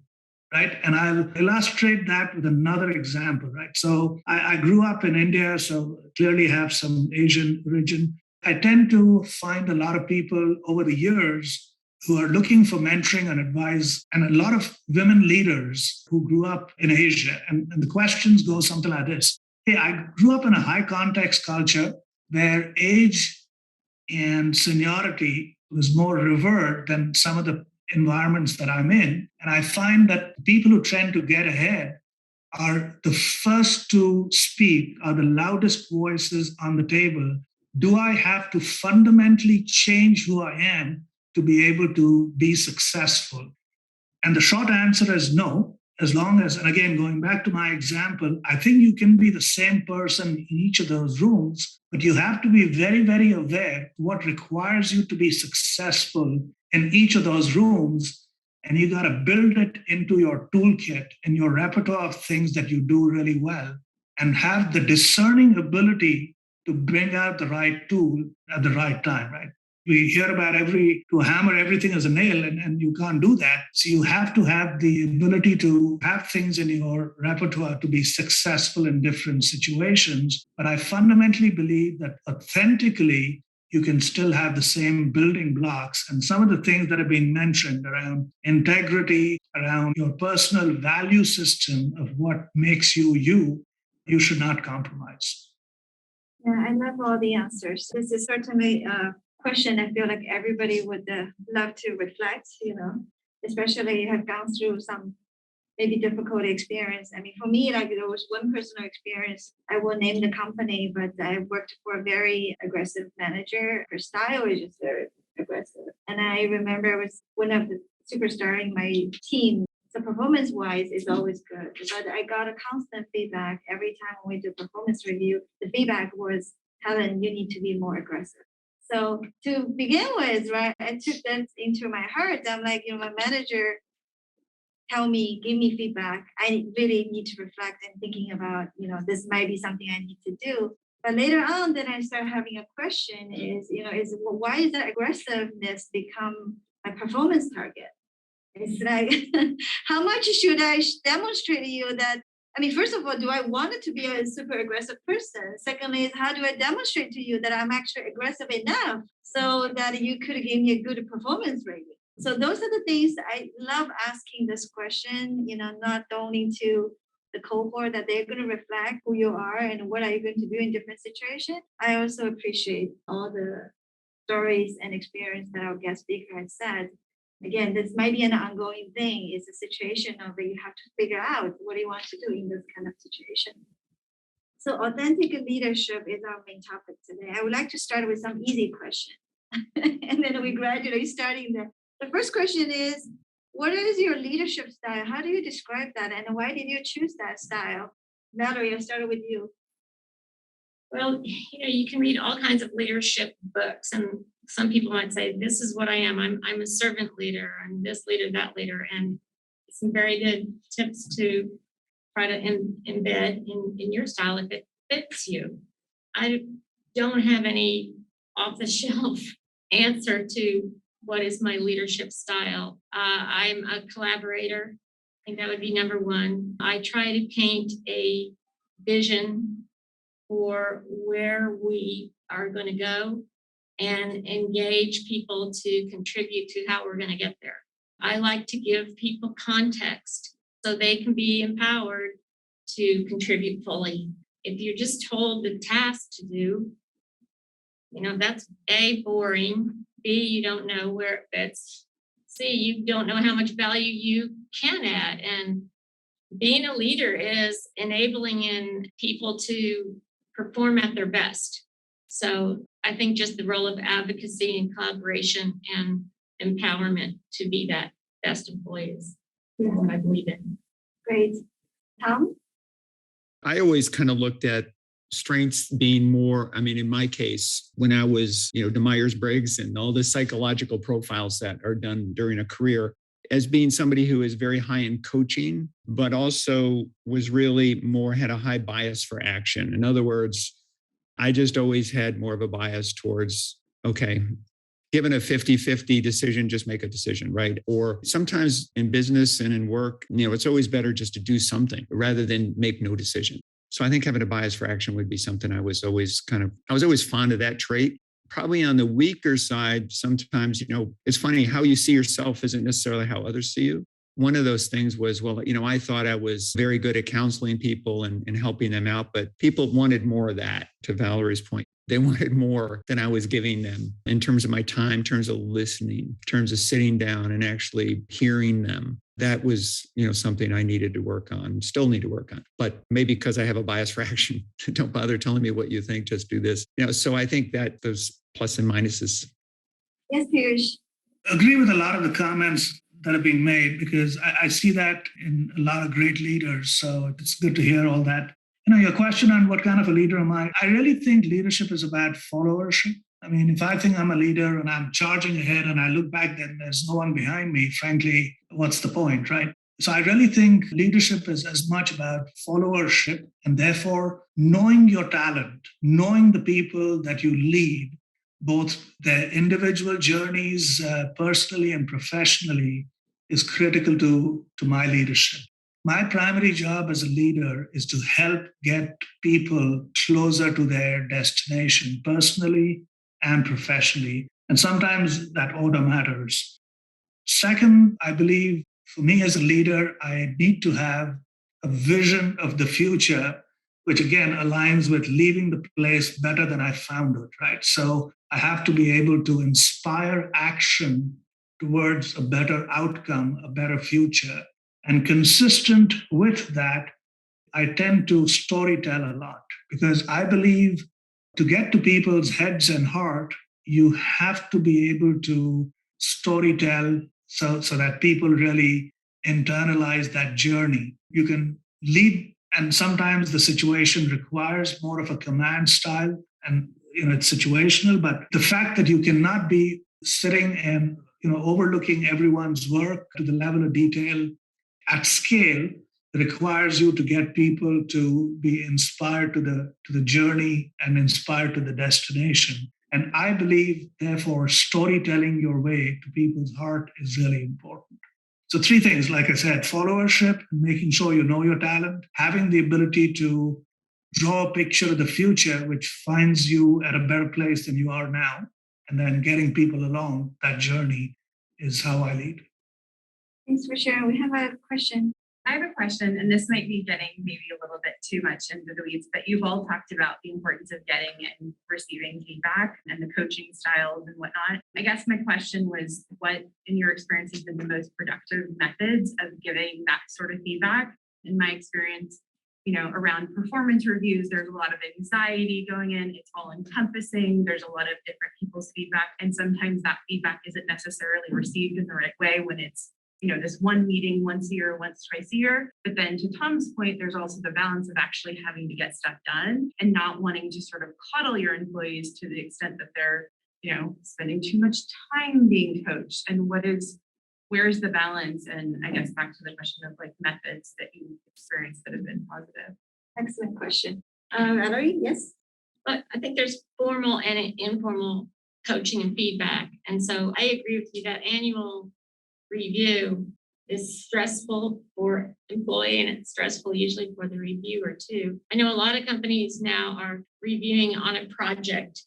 Speaker 4: right? And I'll illustrate that with another example, right? So I grew up in India, so clearly have some Asian origin. I tend to find a lot of people over the years who are looking for mentoring and advice, and a lot of women leaders who grew up in Asia. And the questions go something like this. Hey, I grew up in a high context culture where age and seniority was more revered than some of the environments that I'm in. And I find that people who tend to get ahead are the first to speak, are the loudest voices on the table. Do I have to fundamentally change who I am to be able to be successful? And the short answer is no, as long as, and again, going back to my example, I think you can be the same person in each of those rooms, but you have to be very, very aware what requires you to be successful in each of those rooms. And you got to build it into your toolkit and your repertoire of things that you do really well, and have the discerning ability to bring out the right tool at the right time, right? We hear about to hammer everything as a nail, and you can't do that. So you have to have the ability to have things in your repertoire to be successful in different situations. But I fundamentally believe that authentically, you can still have the same building blocks. And some of the things that have been mentioned around integrity, around your personal value system of what makes you, you should not compromise.
Speaker 2: Yeah, I love all the answers. This is certainly a question I feel like everybody would love to reflect, especially have gone through some maybe difficult experience. I mean, for me, like there was one personal experience, I won't name the company, but I worked for a very aggressive manager. Her style is just very aggressive. And I remember I was one of the superstar in my team. So performance-wise, it's always good. But I got a constant feedback every time when we do performance review. The feedback was, Helen, you need to be more aggressive. So to begin with, right, I took that into my heart. I'm like, my manager give me feedback. I really need to reflect and thinking about, this might be something I need to do. But later on, then I start having a question is why is that aggressiveness become a performance target? It's like, how much should I demonstrate to you that, first of all, do I want it to be a super aggressive person? Secondly, is how do I demonstrate to you that I'm actually aggressive enough so that you could give me a good performance rating? So those are the things I love asking this question, not only to the cohort that they're going to reflect who you are and what are you going to do in different situations. I also appreciate all the stories and experience that our guest speaker has said. Again, this might be an ongoing thing. It's a situation of where you have to figure out what do you want to do in this kind of situation. So authentic leadership is our main topic today. I would like to start with some easy questions. And then we gradually starting there. The first question is, what is your leadership style? How do you describe that? And why did you choose that style? Valerie, I started with you.
Speaker 3: Well, you can read all kinds of leadership books, and some people might say, this is what I am. I'm a servant leader. I'm this leader, that leader. And some very good tips to try to embed in your style if it fits you. I don't have any off-the-shelf answer to what is my leadership style. I'm a collaborator. I think that would be number one. I try to paint a vision for where we are going to go and engage people to contribute to how we're going to get there. I like to give people context so they can be empowered to contribute fully. If you're just told the task to do, that's A, boring. B, you don't know where it fits. C, you don't know how much value you can add. And being a leader is enabling in people to perform at their best. So I think just the role of advocacy and collaboration and empowerment to be that best employees is what I believe in.
Speaker 2: Great. Tom?
Speaker 5: I always kind of looked at strengths being more, I mean, in my case, when I was, the Myers-Briggs and all the psychological profiles that are done during a career, as being somebody who is very high in coaching, but also was really had a high bias for action. In other words, I just always had more of a bias towards, okay, given a 50-50 decision, just make a decision, right? Or sometimes in business and in work, it's always better just to do something rather than make no decision. So I think having a bias for action would be something I was always fond of that trait. Probably on the weaker side, sometimes, it's funny, how you see yourself isn't necessarily how others see you. One of those things was, I thought I was very good at counseling people and helping them out, but people wanted more of that, to Valerie's point. They wanted more than I was giving them in terms of my time, in terms of listening, in terms of sitting down and actually hearing them. That was, something I needed to work on, still need to work on. But maybe because I have a bias for action, don't bother telling me what you think, just do this. So I think that those plus and minuses.
Speaker 2: Yes, Piyush.
Speaker 4: Agree with a lot of the comments that are being made, because I see that in a lot of great leaders. So it's good to hear all that. Your question on what kind of a leader am I really think leadership is about followership. I mean, if I think I'm a leader and I'm charging ahead and I look back, then there's no one behind me, frankly, what's the point, right? So I really think leadership is as much about followership, and therefore knowing your talent, knowing the people that you lead, both their individual journeys, personally and professionally, is critical to my leadership. My primary job as a leader is to help get people closer to their destination, personally and professionally. And sometimes that order matters. Second, I believe for me as a leader, I need to have a vision of the future, which again aligns with leaving the place better than I found it, right? So I have to be able to inspire action towards a better outcome, a better future. And consistent with that, I tend to storytell a lot, because I believe to get to people's heads and heart, you have to be able to storytell so that people really internalize that journey. You can lead, and sometimes the situation requires more of a command style, and it's situational, but the fact that you cannot be sitting and overlooking everyone's work to the level of detail at scale requires you to get people to be inspired to the journey and inspired to the destination. And I believe, therefore, storytelling your way to people's heart is really important. So 3 things, like I said: followership, making sure you know your talent, having the ability to draw a picture of the future, which finds you at a better place than you are now, and then getting people along that journey is how I lead.
Speaker 2: Thanks for sharing. We have a question.
Speaker 7: I have a question, and this might be getting maybe a little bit too much into the weeds, but you've all talked about the importance of getting and receiving feedback and the coaching styles and whatnot. I guess my question was, what, in your experience, have been the most productive methods of giving that sort of feedback? In my experience, around performance reviews, there's a lot of anxiety going in. It's all encompassing. There's a lot of different people's feedback. And sometimes that feedback isn't necessarily received in the right way when it's this one meeting once a year, once, twice a year. But then to Tom's point, there's also the balance of actually having to get stuff done and not wanting to sort of coddle your employees to the extent that they're, spending too much time being coached. And where's the balance? And I guess back to the question of methods that you experienced that have been positive.
Speaker 2: Excellent question. Valerie, yes?
Speaker 3: But I think there's formal and informal coaching and feedback. And so I agree with you that annual review is stressful for employee, and it's stressful usually for the reviewer too. I know a lot of companies now are reviewing on a project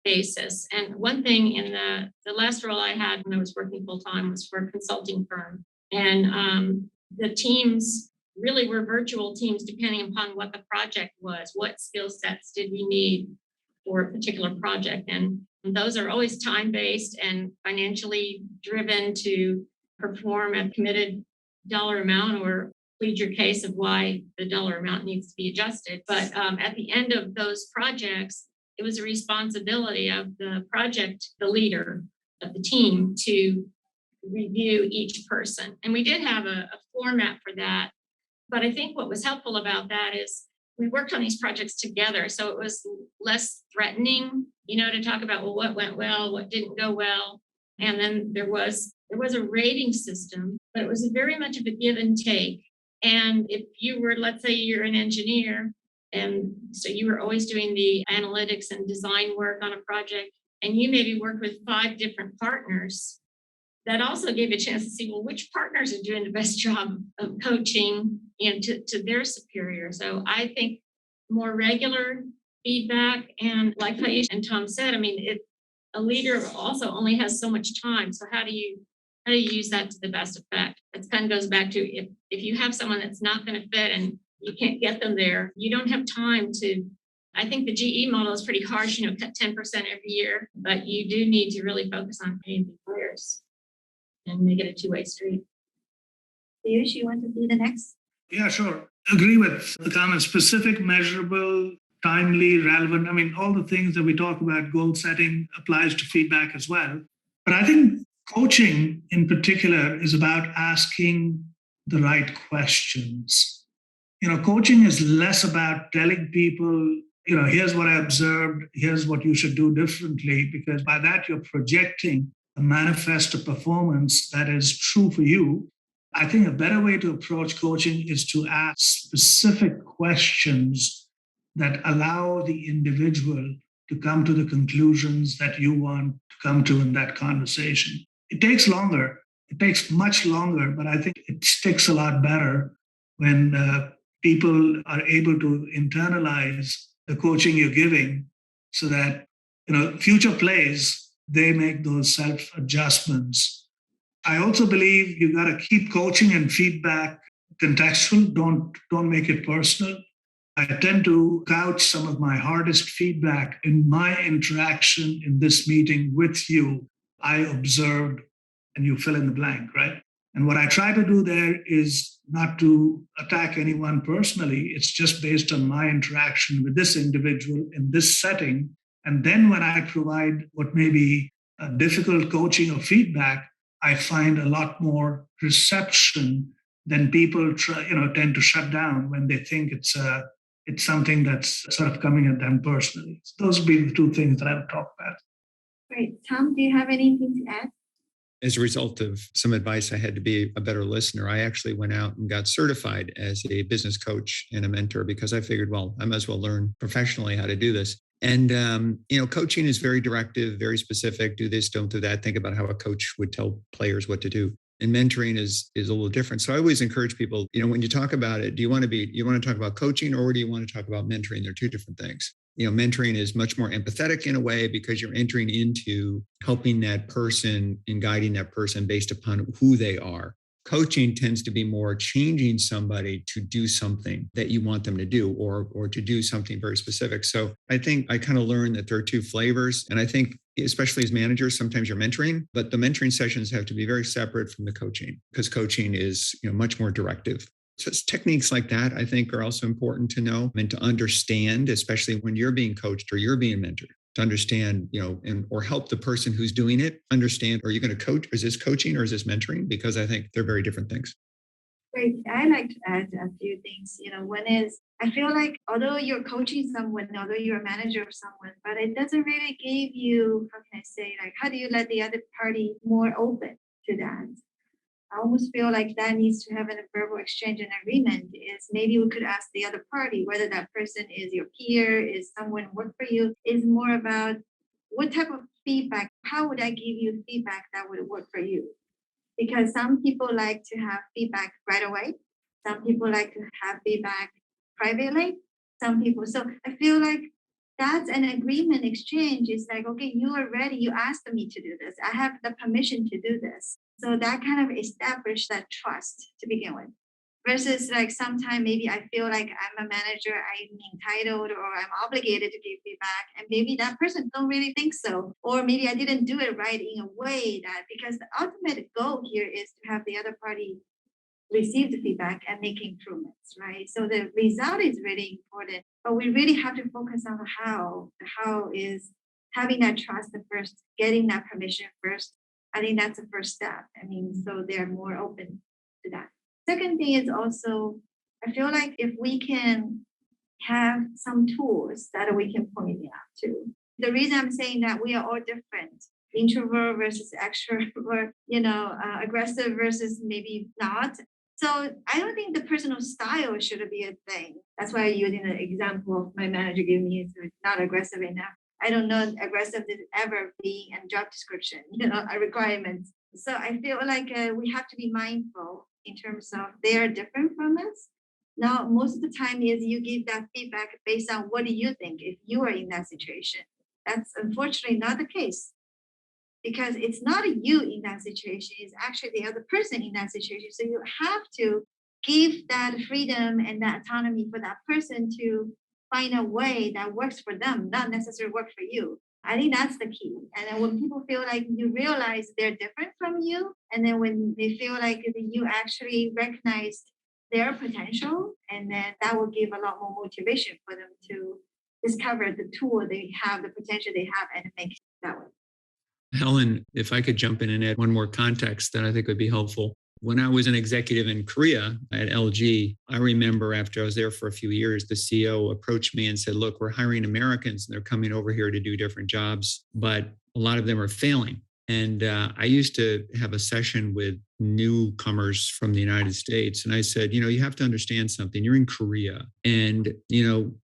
Speaker 3: basis. And one thing in the last role I had when I was working full time was for a consulting firm. And the teams really were virtual teams depending upon what the project was, what skill sets did we need for a particular project. And those are always time-based and financially driven to perform a committed dollar amount or plead your case of why the dollar amount needs to be adjusted. But at the end of those projects, it was a responsibility of the project, the leader of the team, to review each person. And we did have a format for that. But I think what was helpful about that is we worked on these projects together. So it was less threatening, to talk about, well, what went well, what didn't go well. And then there was a rating system, but it was very much of a give and take. And if you were, let's say you're an engineer, and so you were always doing the analytics and design work on a project, and you maybe worked with 5 different partners, that also gave a chance to see, well, which partners are doing the best job of coaching to their superior. So I think more regular feedback, and like Piyush and Tom said, a leader also only has so much time. So how do you use that to the best effect? It kind of goes back to if you have someone that's not going to fit and you can't get them there, you don't have time to. I think the GE model is pretty harsh, cut 10% every year, but you do need to really focus on paying the players and make it a two-way street.
Speaker 2: Piyush, you want to be the next?
Speaker 4: Yeah, sure. Agree with the comment. Specific, measurable, timely, relevant. All the things that we talk about, goal setting applies to feedback as well. But I think coaching in particular is about asking the right questions. Coaching is less about telling people, here's what I observed, here's what you should do differently, because by that you're projecting a manifest of performance that is true for you. I think a better way to approach coaching is to ask specific questions that allow the individual to come to the conclusions that you want to come to in that conversation. It takes longer. It takes much longer, but I think it sticks a lot better when people are able to internalize the coaching you're giving so that, future plays, they make those self-adjustments. I also believe you got to keep coaching and feedback contextual. Don't make it personal. I tend to couch some of my hardest feedback in my interaction in this meeting with you. I observed, and you fill in the blank, right? And what I try to do there is not to attack anyone personally. It's just based on my interaction with this individual in this setting. And then when I provide what may be a difficult coaching or feedback, I find a lot more reception than people tend to shut down when they think it's something that's sort of coming at them personally. So those would be the 2 things that I would talk about.
Speaker 2: Great. Tom, do you have anything to add?
Speaker 5: As a result of some advice, I had to be a better listener. I actually went out and got certified as a business coach and a mentor because I figured, well, I might as well learn professionally how to do this. And, coaching is very directive, very specific. Do this, don't do that. Think about how a coach would tell players what to do. And mentoring is a little different. So I always encourage people, when you talk about it, do you want to talk about coaching or do you want to talk about mentoring? They're 2 different things. Mentoring is much more empathetic in a way because you're entering into helping that person and guiding that person based upon who they are. Coaching tends to be more changing somebody to do something that you want them to do or to do something very specific. So I think I kind of learned that there are 2 flavors. And I think, especially as managers, sometimes you're mentoring, but the mentoring sessions have to be very separate from the coaching because coaching is much more directive. So it's techniques like that, I think, are also important to know and to understand, especially when you're being coached or you're being mentored, to understand, or help the person who's doing it understand, are you going to coach? Is this coaching or is this mentoring? Because I think they're very different things.
Speaker 2: Great. I like to add a few things. One is, I feel like although you're coaching someone, although you're a manager of someone, but it doesn't really give you, how do you let the other party more open to that? I almost feel like that needs to have a verbal exchange and agreement. Is maybe we could ask the other party whether that person is your peer, is someone work for you, is more about what type of feedback, how would I give you feedback that would work for you? Because some people like to have feedback right away. Some people like to have feedback privately. Some people, so I feel like that's an agreement exchange. It's like, okay, you are ready. You asked me to do this. I have the permission to do this. So that kind of established that trust to begin with. Versus like sometimes maybe I feel like I'm a manager, I'm entitled or I'm obligated to give feedback. And maybe that person don't really think so. Or maybe I didn't do it right in a way that, because the ultimate goal here is to have the other party receive the feedback and make improvements, right? So the result is really important, but we really have to focus on the how. The how is having that trust first, getting that permission first. I think that's the first step. So they're more open to that. Second thing is also, I feel like if we can have some tools that we can point out to. The reason I'm saying that we are all different, introvert versus extrovert, aggressive versus maybe not. So I don't think the personal style should be a thing. That's why I'm using the example of my manager giving me is not aggressive enough. I don't know aggressive is ever being a job description, a requirement. So I feel like we have to be mindful in terms of they are different from us. Now, most of the time is you give that feedback based on what do you think if you are in that situation. That's unfortunately not the case because it's not you in that situation, it's actually the other person in that situation. So you have to give that freedom and that autonomy for that person to find a way that works for them, not necessarily work for you. I think that's the key. And then when people feel like you realize they're different from you, and then when they feel like you actually recognize their potential, and then that will give a lot more motivation for them to discover the tool they have, the potential they have, and make it that way.
Speaker 5: Helen, if I could jump in and add one more context that I think would be helpful. When I was an executive in Korea at LG, I remember after I was there for a few years, the CEO approached me and said, look, we're hiring Americans and they're coming over here to do different jobs, but a lot of them are failing. And I used to have a session with newcomers from the United States. And I said, you have to understand something. You're in Korea and,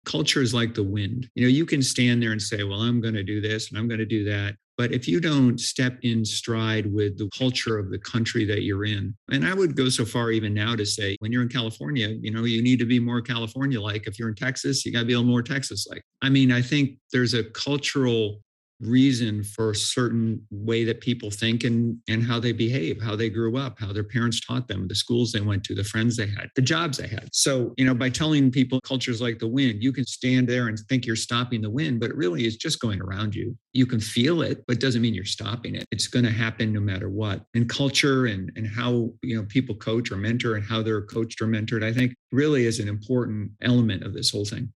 Speaker 5: culture is like the wind. You can stand there and say, well, I'm going to do this and I'm going to do that. But if you don't step in stride with the culture of the country that you're in, and I would go so far even now to say, when you're in California, you need to be more California-like. If you're in Texas, you got to be a little more Texas-like. I think there's a cultural reason for a certain way that people think and how they behave, how they grew up, how their parents taught them, the schools they went to, the friends they had, the jobs they had. So, by telling people culture's like the wind, you can stand there and think you're stopping the wind, but it really is just going around you. You can feel it, but it doesn't mean you're stopping it. It's going to happen no matter what. And culture and how, people coach or mentor and how they're coached or mentored, I think really is an important element of this whole thing.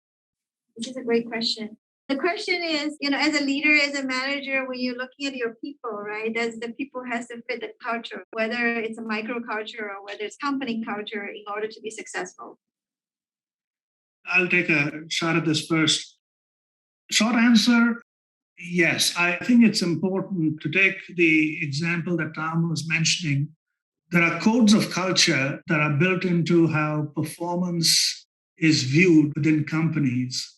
Speaker 2: This is a great question. The question is, as a leader, as a manager, when you're looking at your people, right, does the people has to fit the culture, whether it's a micro culture or whether it's company culture in order to be successful?
Speaker 4: I'll take a shot at this first. Short answer, yes. I think it's important to take the example that Tom was mentioning. There are codes of culture that are built into how performance is viewed within companies.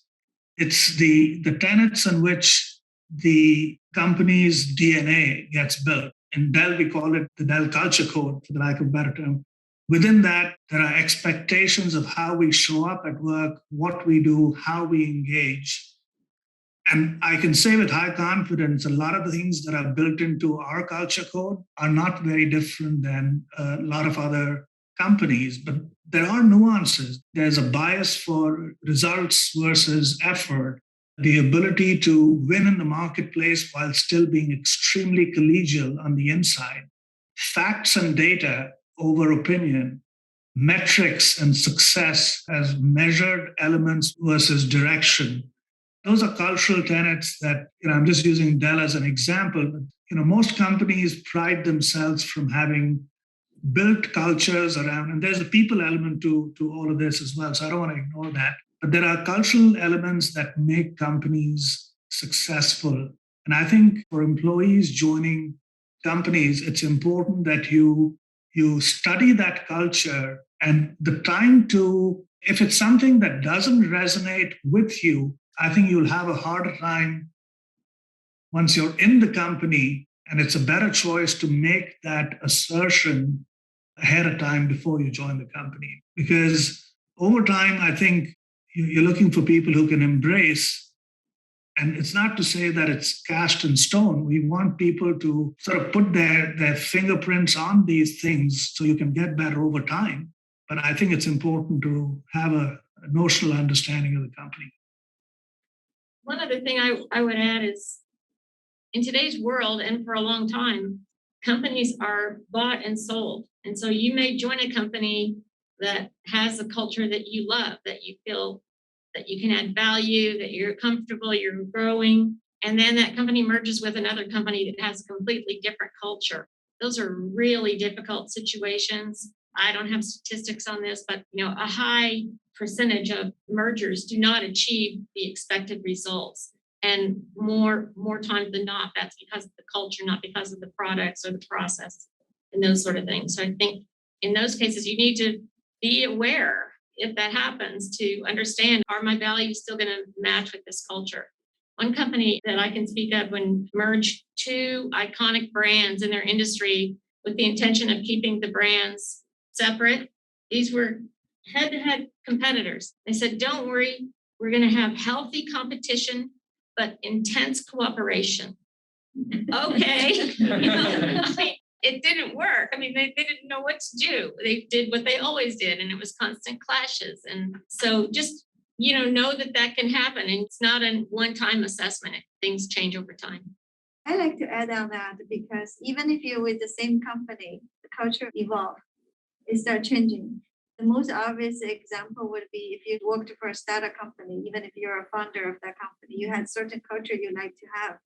Speaker 4: It's the tenets on which the company's DNA gets built. In Dell, we call it the Dell Culture Code, for the lack of a better term. Within that, there are expectations of how we show up at work, what we do, how we engage. And I can say with high confidence, a lot of the things that are built into our culture code are not very different than a lot of other companies, but there are nuances. There's a bias for results versus effort, the ability to win in the marketplace while still being extremely collegial on the inside, facts and data over opinion, metrics and success as measured elements versus direction. Those are cultural tenets that, I'm just using Dell as an example, but, most companies pride themselves from having built cultures around, and there's a people element to all of this as well. So I don't want to ignore that. But there are cultural elements that make companies successful. And I think for employees joining companies, it's important that you study that culture and the time to, if it's something that doesn't resonate with you, I think you'll have a harder time once you're in the company, and it's a better choice to make that assertion ahead of time before you join the company. Because over time, I think you're looking for people who can embrace, and it's not to say that it's cast in stone. We want people to sort of put their fingerprints on these things so you can get better over time. But I think it's important to have a notional understanding of the company.
Speaker 3: One other thing I would add is in today's world, and for a long time, companies are bought and sold. And so you may join a company that has a culture that you love, that you feel that you can add value, that you're comfortable, you're growing. And then that company merges with another company that has a completely different culture. Those are really difficult situations. I don't have statistics on this, but a high percentage of mergers do not achieve the expected results. And more times than not, that's because of the culture, not because of the products or the process and those sort of things. So I think in those cases, you need to be aware if that happens to understand, are my values still going to match with this culture? One company that I can speak of when merged two iconic brands in their industry with the intention of keeping the brands separate. These were head-to-head competitors. They said, don't worry, we're going to have healthy competition, but intense cooperation. Okay. It didn't work. I mean, they didn't know what to do. They did what they always did, and it was constant clashes. And so just, know that can happen. And it's not a one-time assessment. Things change over time.
Speaker 2: I like to add on that because even if you're with the same company, the culture evolves. It starts changing. The most obvious example would be if you worked for a startup company, even if you're a founder of that company, you had certain culture you like to have.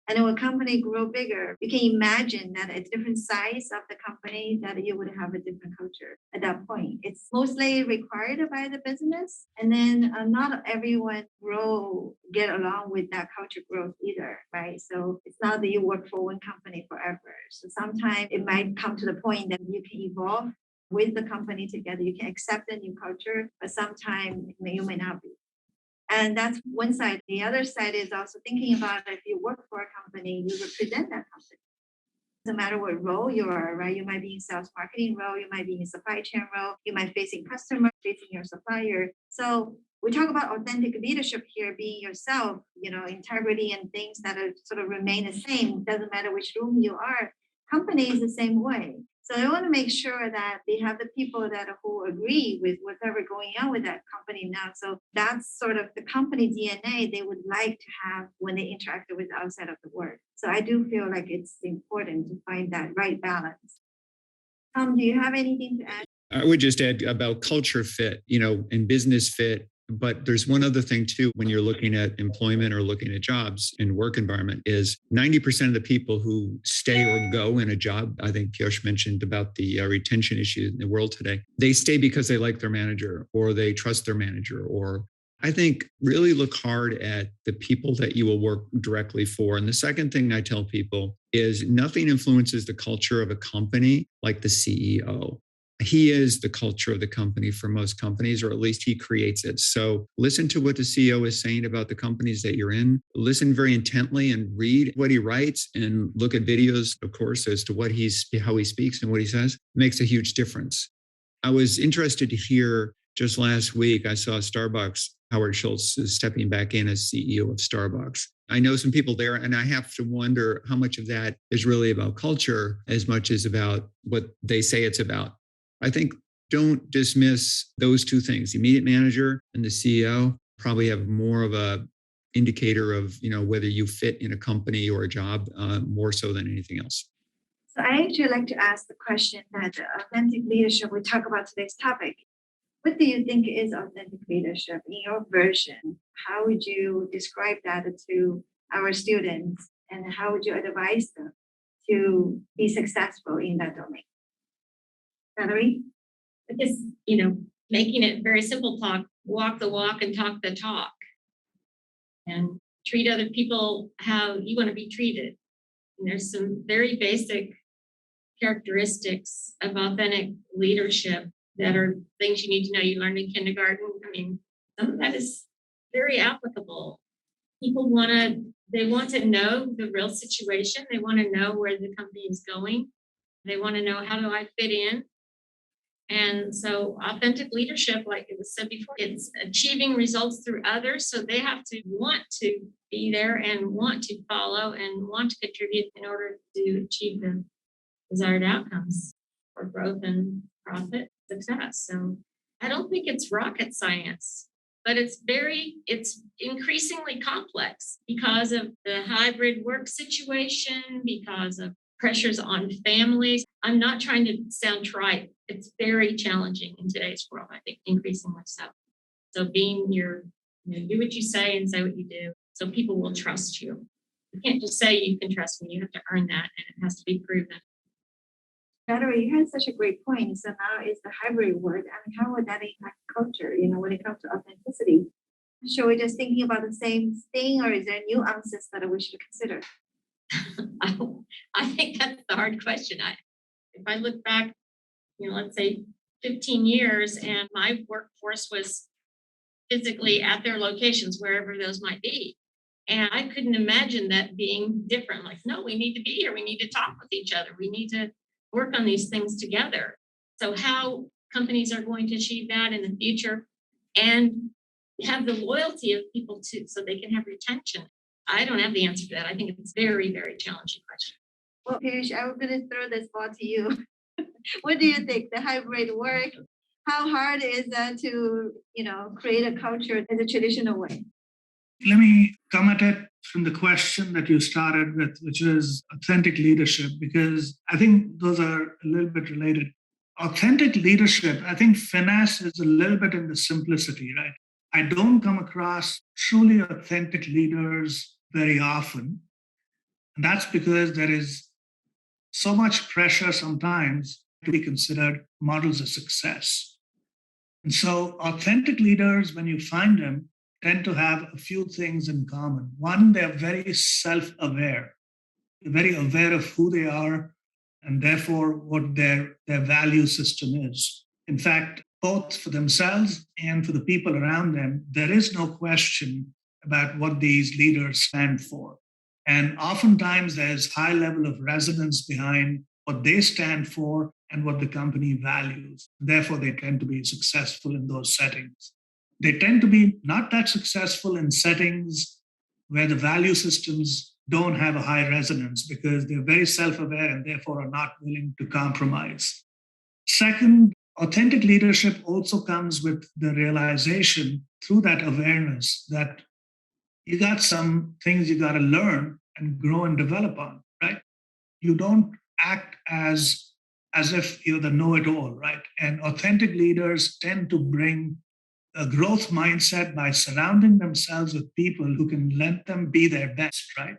Speaker 2: And when a company grow bigger, you can imagine that at different size of the company that you would have a different culture at that point. It's mostly required by the business. And then not everyone get along with that culture growth either, right? So it's not that you work for one company forever. So sometimes it might come to the point that you can evolve with the company together. You can accept the new culture, but sometimes you may not be. And that's one side. The other side is also thinking about if you work for a company, you represent that company. No matter what role you are, right? You might be in sales marketing role, you might be in supply chain role, you might facing customer, facing your supplier. So we talk about authentic leadership here, being yourself, integrity and things that are sort of remain the same. Doesn't matter which room you are. Company is the same way. So I want to make sure that they have the people who agree with whatever going on with that company now. So that's sort of the company DNA they would like to have when they interact with outside of the work. So I do feel like it's important to find that right balance. Tom, do you have anything to add?
Speaker 5: I would just add about culture fit, and business fit. But there's one other thing too, when you're looking at employment or looking at jobs in work environment is 90% of the people who stay or go in a job. I think Piyush mentioned about the retention issue in the world today. They stay because they like their manager or they trust their manager, or I think really look hard at the people that you will work directly for. And the second thing I tell people is nothing influences the culture of a company like the CEO. He is the culture of the company for most companies, or at least he creates it. So listen to what the CEO is saying about the companies that you're in. Listen very intently and read what he writes and look at videos, of course, as to how he speaks and what he says. It makes a huge difference. I was interested to hear just last week, I saw Starbucks, Howard Schultz is stepping back in as CEO of Starbucks. I know some people there, and I have to wonder how much of that is really about culture as much as about what they say it's about. I think don't dismiss those two things. The immediate manager and the CEO probably have more of a indicator of, whether you fit in a company or a job more so than anything else.
Speaker 2: So I actually like to ask the question that authentic leadership, we talk about today's topic. What do you think is authentic leadership in your version? How would you describe that to our students, and how would you advise them to be successful in that domain? Valerie?
Speaker 3: I guess, making it very simple, walk the walk and talk the talk, and treat other people how you want to be treated. And there's some very basic characteristics of authentic leadership that are things you need to know. You learned in kindergarten. I mean, some of that is very applicable. People want to know the real situation. They want to know where the company is going. They want to know, how do I fit in? And so authentic leadership, like it was said before, it's achieving results through others. So they have to want to be there and want to follow and want to contribute in order to achieve the desired outcomes for growth and profit success. So I don't think it's rocket science, but it's increasingly complex because of the hybrid work situation, because of pressures on families. I'm not trying to sound trite. It's very challenging in today's world, I think, increasingly so. So being do what you say and say what you do, so people will trust you. You can't just say you can trust me. You have to earn that, and it has to be proven.
Speaker 2: Valerie, you had such a great point. So now it's the hybrid work. I mean, how would that impact culture, when it comes to authenticity? Should we just thinking about the same thing, or is there nuances that we should consider?
Speaker 3: I think that's the hard question. If I look back, let's say 15 years, and my workforce was physically at their locations, wherever those might be. And I couldn't imagine that being different. Like, no, we need to be here. We need to talk with each other. We need to work on these things together. So how companies are going to achieve that in the future and have the loyalty of people too, so they can have retention. I don't have the answer to that. I think it's a very, very challenging question.
Speaker 2: Well, Piyush, I'm going to throw this ball to you. What do you think? The hybrid work, how hard is that to, create a culture in the traditional way?
Speaker 4: Let me come at it from the question that you started with, which is authentic leadership, because I think those are a little bit related. Authentic leadership, I think finesse is a little bit in the simplicity, right? I don't come across truly authentic leaders very often. And that's because there is so much pressure sometimes to be considered models of success. And so authentic leaders, when you find them, tend to have a few things in common. One, they're very self-aware. They're very aware of who they are and therefore what their value system is. In fact, both for themselves and for the people around them, there is no question about what these leaders stand for. And oftentimes there's high level of resonance behind what they stand for and what the company values. Therefore, they tend to be successful in those settings. They tend to be not that successful in settings where the value systems don't have a high resonance because they're very self-aware and therefore are not willing to compromise. Second, authentic leadership also comes with the realization through that awareness that you got some things you got to learn and grow and develop on, right? You don't act as if you're the know-it-all, right? And authentic leaders tend to bring a growth mindset by surrounding themselves with people who can let them be their best, right?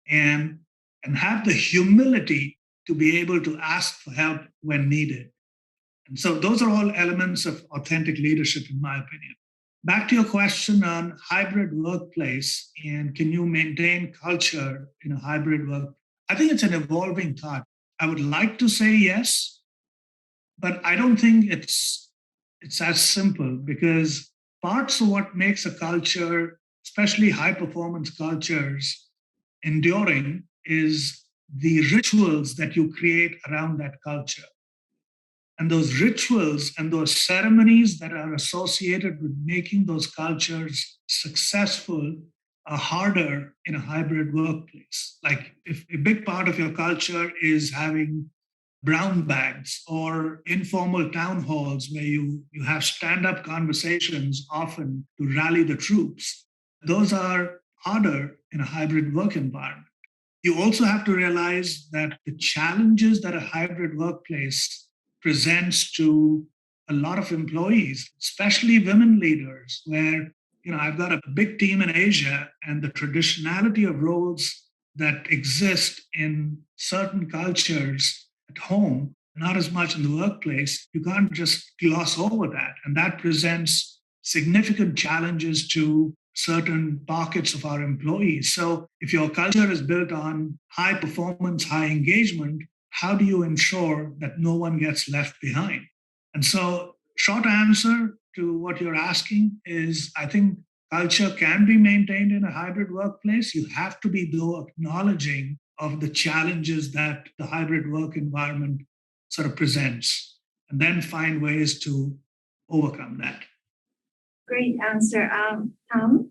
Speaker 4: And have the humility to be able to ask for help when needed. And so those are all elements of authentic leadership, in my opinion. Back to your question on hybrid workplace and can you maintain culture in a hybrid work? I think it's an evolving thought. I would like to say yes, but I don't think it's as simple because parts of what makes a culture, especially high performance cultures, enduring is the rituals that you create around that culture. And those rituals and those ceremonies that are associated with making those cultures successful are harder in a hybrid workplace. Like if a big part of your culture is having brown bags or informal town halls where you have stand-up conversations often to rally the troops, those are harder in a hybrid work environment. You also have to realize that the challenges that a hybrid workplace presents to a lot of employees, especially women leaders, where I've got a big team in Asia and the traditionality of roles that exist in certain cultures at home, not as much in the workplace, you can't just gloss over that. And that presents significant challenges to certain pockets of our employees. So if your culture is built on high performance, high engagement, how do you ensure that no one gets left behind? And so short answer to what you're asking is, I think culture can be maintained in a hybrid workplace. You have to be, though, acknowledging of the challenges that the hybrid work environment sort of presents, and then find ways to overcome that.
Speaker 2: Great answer. Tom?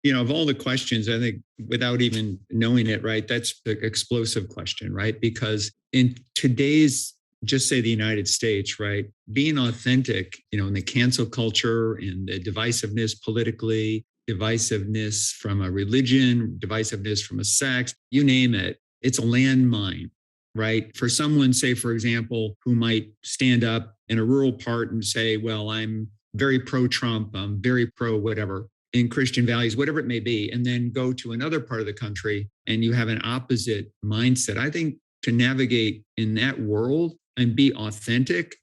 Speaker 5: Of all the questions, I think without even knowing it, right, that's the explosive question, right? Because in today's, just say the United States, right, being authentic, in the cancel culture and the divisiveness politically, divisiveness from a religion, divisiveness from a sex, you name it, it's a landmine, right? For someone, say, for example, who might stand up in a rural part and say, well, I'm very pro-Trump, I'm very pro whatever, in Christian values, whatever it may be, and then go to another part of the country and you have an opposite mindset. I think to navigate in that world and be authentic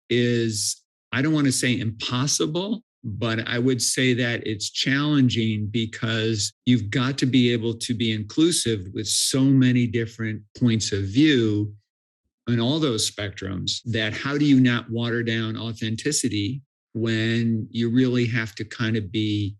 Speaker 5: is, I don't want to say impossible, but I would say that it's challenging because you've got to be able to be inclusive with so many different points of view on all those spectrums, that how do you not water down authenticity when you really have to kind of be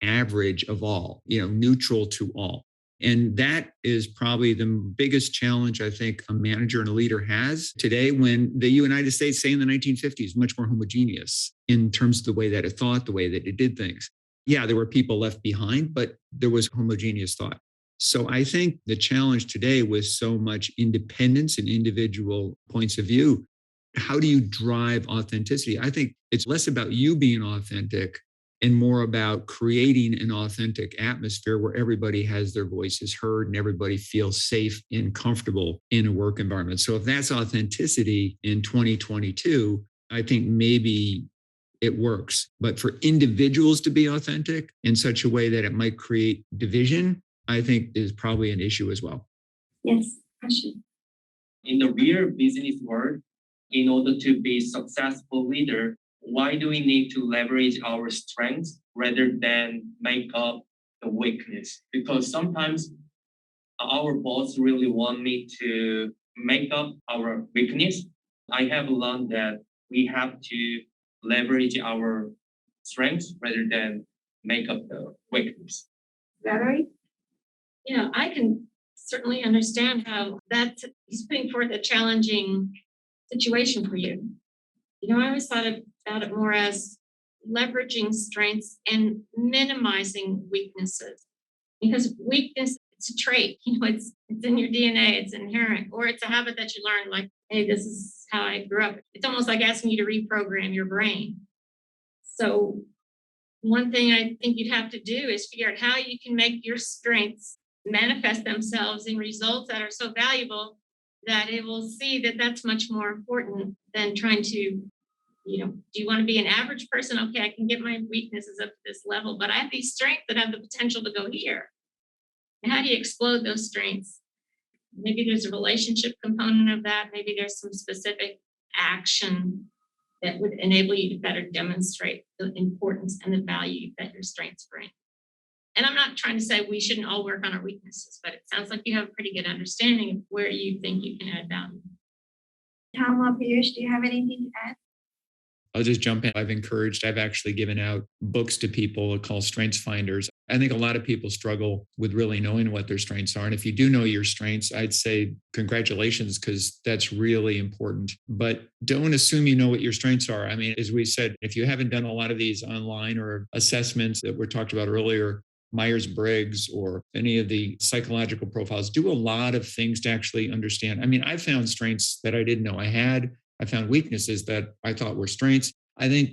Speaker 5: average of all, neutral to all. And that is probably the biggest challenge I think a manager and a leader has today, when the United States, say in the 1950s, much more homogeneous in terms of the way that it thought, the way that it did things. Yeah, there were people left behind, but there was homogeneous thought. So I think the challenge today, with so much independence and individual points of view, how do you drive authenticity? I think it's less about you being authentic and more about creating an authentic atmosphere where everybody has their voices heard and everybody feels safe and comfortable in a work environment. So if that's authenticity in 2022, I think maybe it works. But for individuals to be authentic in such a way that it might create division, I think is probably an issue as well.
Speaker 2: Yes, question.
Speaker 8: In the real business world, in order to be successful leader, why do we need to leverage our strengths rather than make up the weakness? Because sometimes our boss really want me to make up our weakness. I have learned that we have to leverage our strengths rather than make up the weakness.
Speaker 2: Valerie?
Speaker 3: Yeah, I can certainly understand how that is putting forth a challenging situation for you. I always thought about it more as leveraging strengths and minimizing weaknesses, because weakness, it's a trait, it's in your DNA, it's inherent, or it's a habit that you learn, like, hey, this is how I grew up. It's almost like asking you to reprogram your brain. So one thing I think you'd have to do is figure out how you can make your strengths manifest themselves in results that are so valuable that it will see that that's much more important than trying to, do you want to be an average person? Okay, I can get my weaknesses up to this level, but I have these strengths that have the potential to go here. And how do you explode those strengths? Maybe there's a relationship component of that. Maybe there's some specific action that would enable you to better demonstrate the importance and the value that your strengths bring. And I'm not trying to say we shouldn't all work on our weaknesses, but it sounds like you have a pretty good understanding of where you think you can add value.
Speaker 2: Tom or Piyush, do you have anything to add?
Speaker 5: I'll just jump in. I've actually given out books to people called Strengths Finders. I think a lot of people struggle with really knowing what their strengths are. And if you do know your strengths, I'd say congratulations, because that's really important. But don't assume you know what your strengths are. I mean, as we said, if you haven't done a lot of these online or assessments that were talked about earlier, Myers-Briggs or any of the psychological profiles, do a lot of things to actually understand. I mean, I found strengths that I didn't know I had. I found weaknesses that I thought were strengths. I think,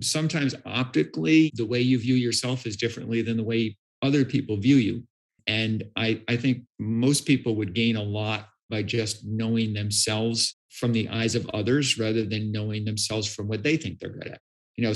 Speaker 5: sometimes optically, the way you view yourself is differently than the way other people view you. And I think most people would gain a lot by just knowing themselves from the eyes of others rather than knowing themselves from what they think they're good at.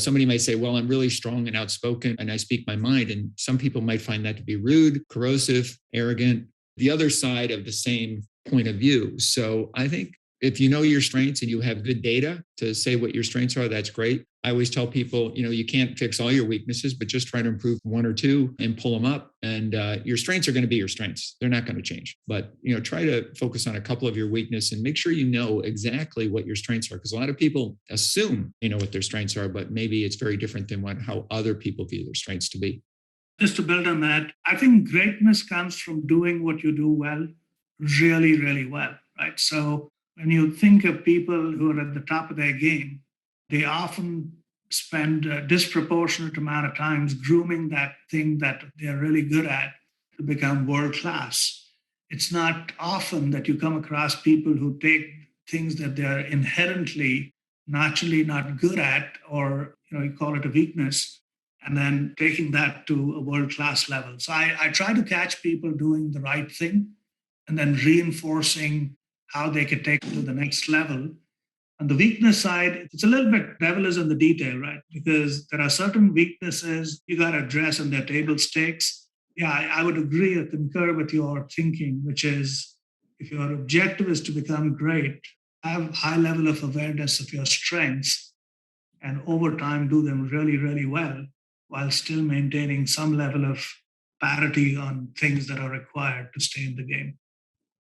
Speaker 5: Somebody might say, well, I'm really strong and outspoken and I speak my mind. And some people might find that to be rude, corrosive, arrogant, the other side of the same point of view. So I think if you know your strengths and you have good data to say what your strengths are, that's great. I always tell people, you can't fix all your weaknesses, but just try to improve one or two and pull them up. And your strengths are going to be your strengths. They're not going to change. But, try to focus on a couple of your weaknesses and make sure you know exactly what your strengths are. Because a lot of people assume you know what their strengths are, but maybe it's very different than how other people view their strengths to be.
Speaker 4: Just to build on that, I think greatness comes from doing what you do well, really, really well, right? So when you think of people who are at the top of their game, they often spend a disproportionate amount of times grooming that thing that they're really good at to become world class. It's not often that you come across people who take things that they're inherently, naturally not good at, or you call it a weakness, and then taking that to a world class level. So I try to catch people doing the right thing and then reinforcing how they can take it to the next level. On the weakness side, it's a little bit devil is in the detail, right? Because there are certain weaknesses you got to address and they're table stakes. Yeah, I would agree or concur with your thinking, which is if your objective is to become great, have high level of awareness of your strengths and over time do them really, really well while still maintaining some level of parity on things that are required to stay in the game.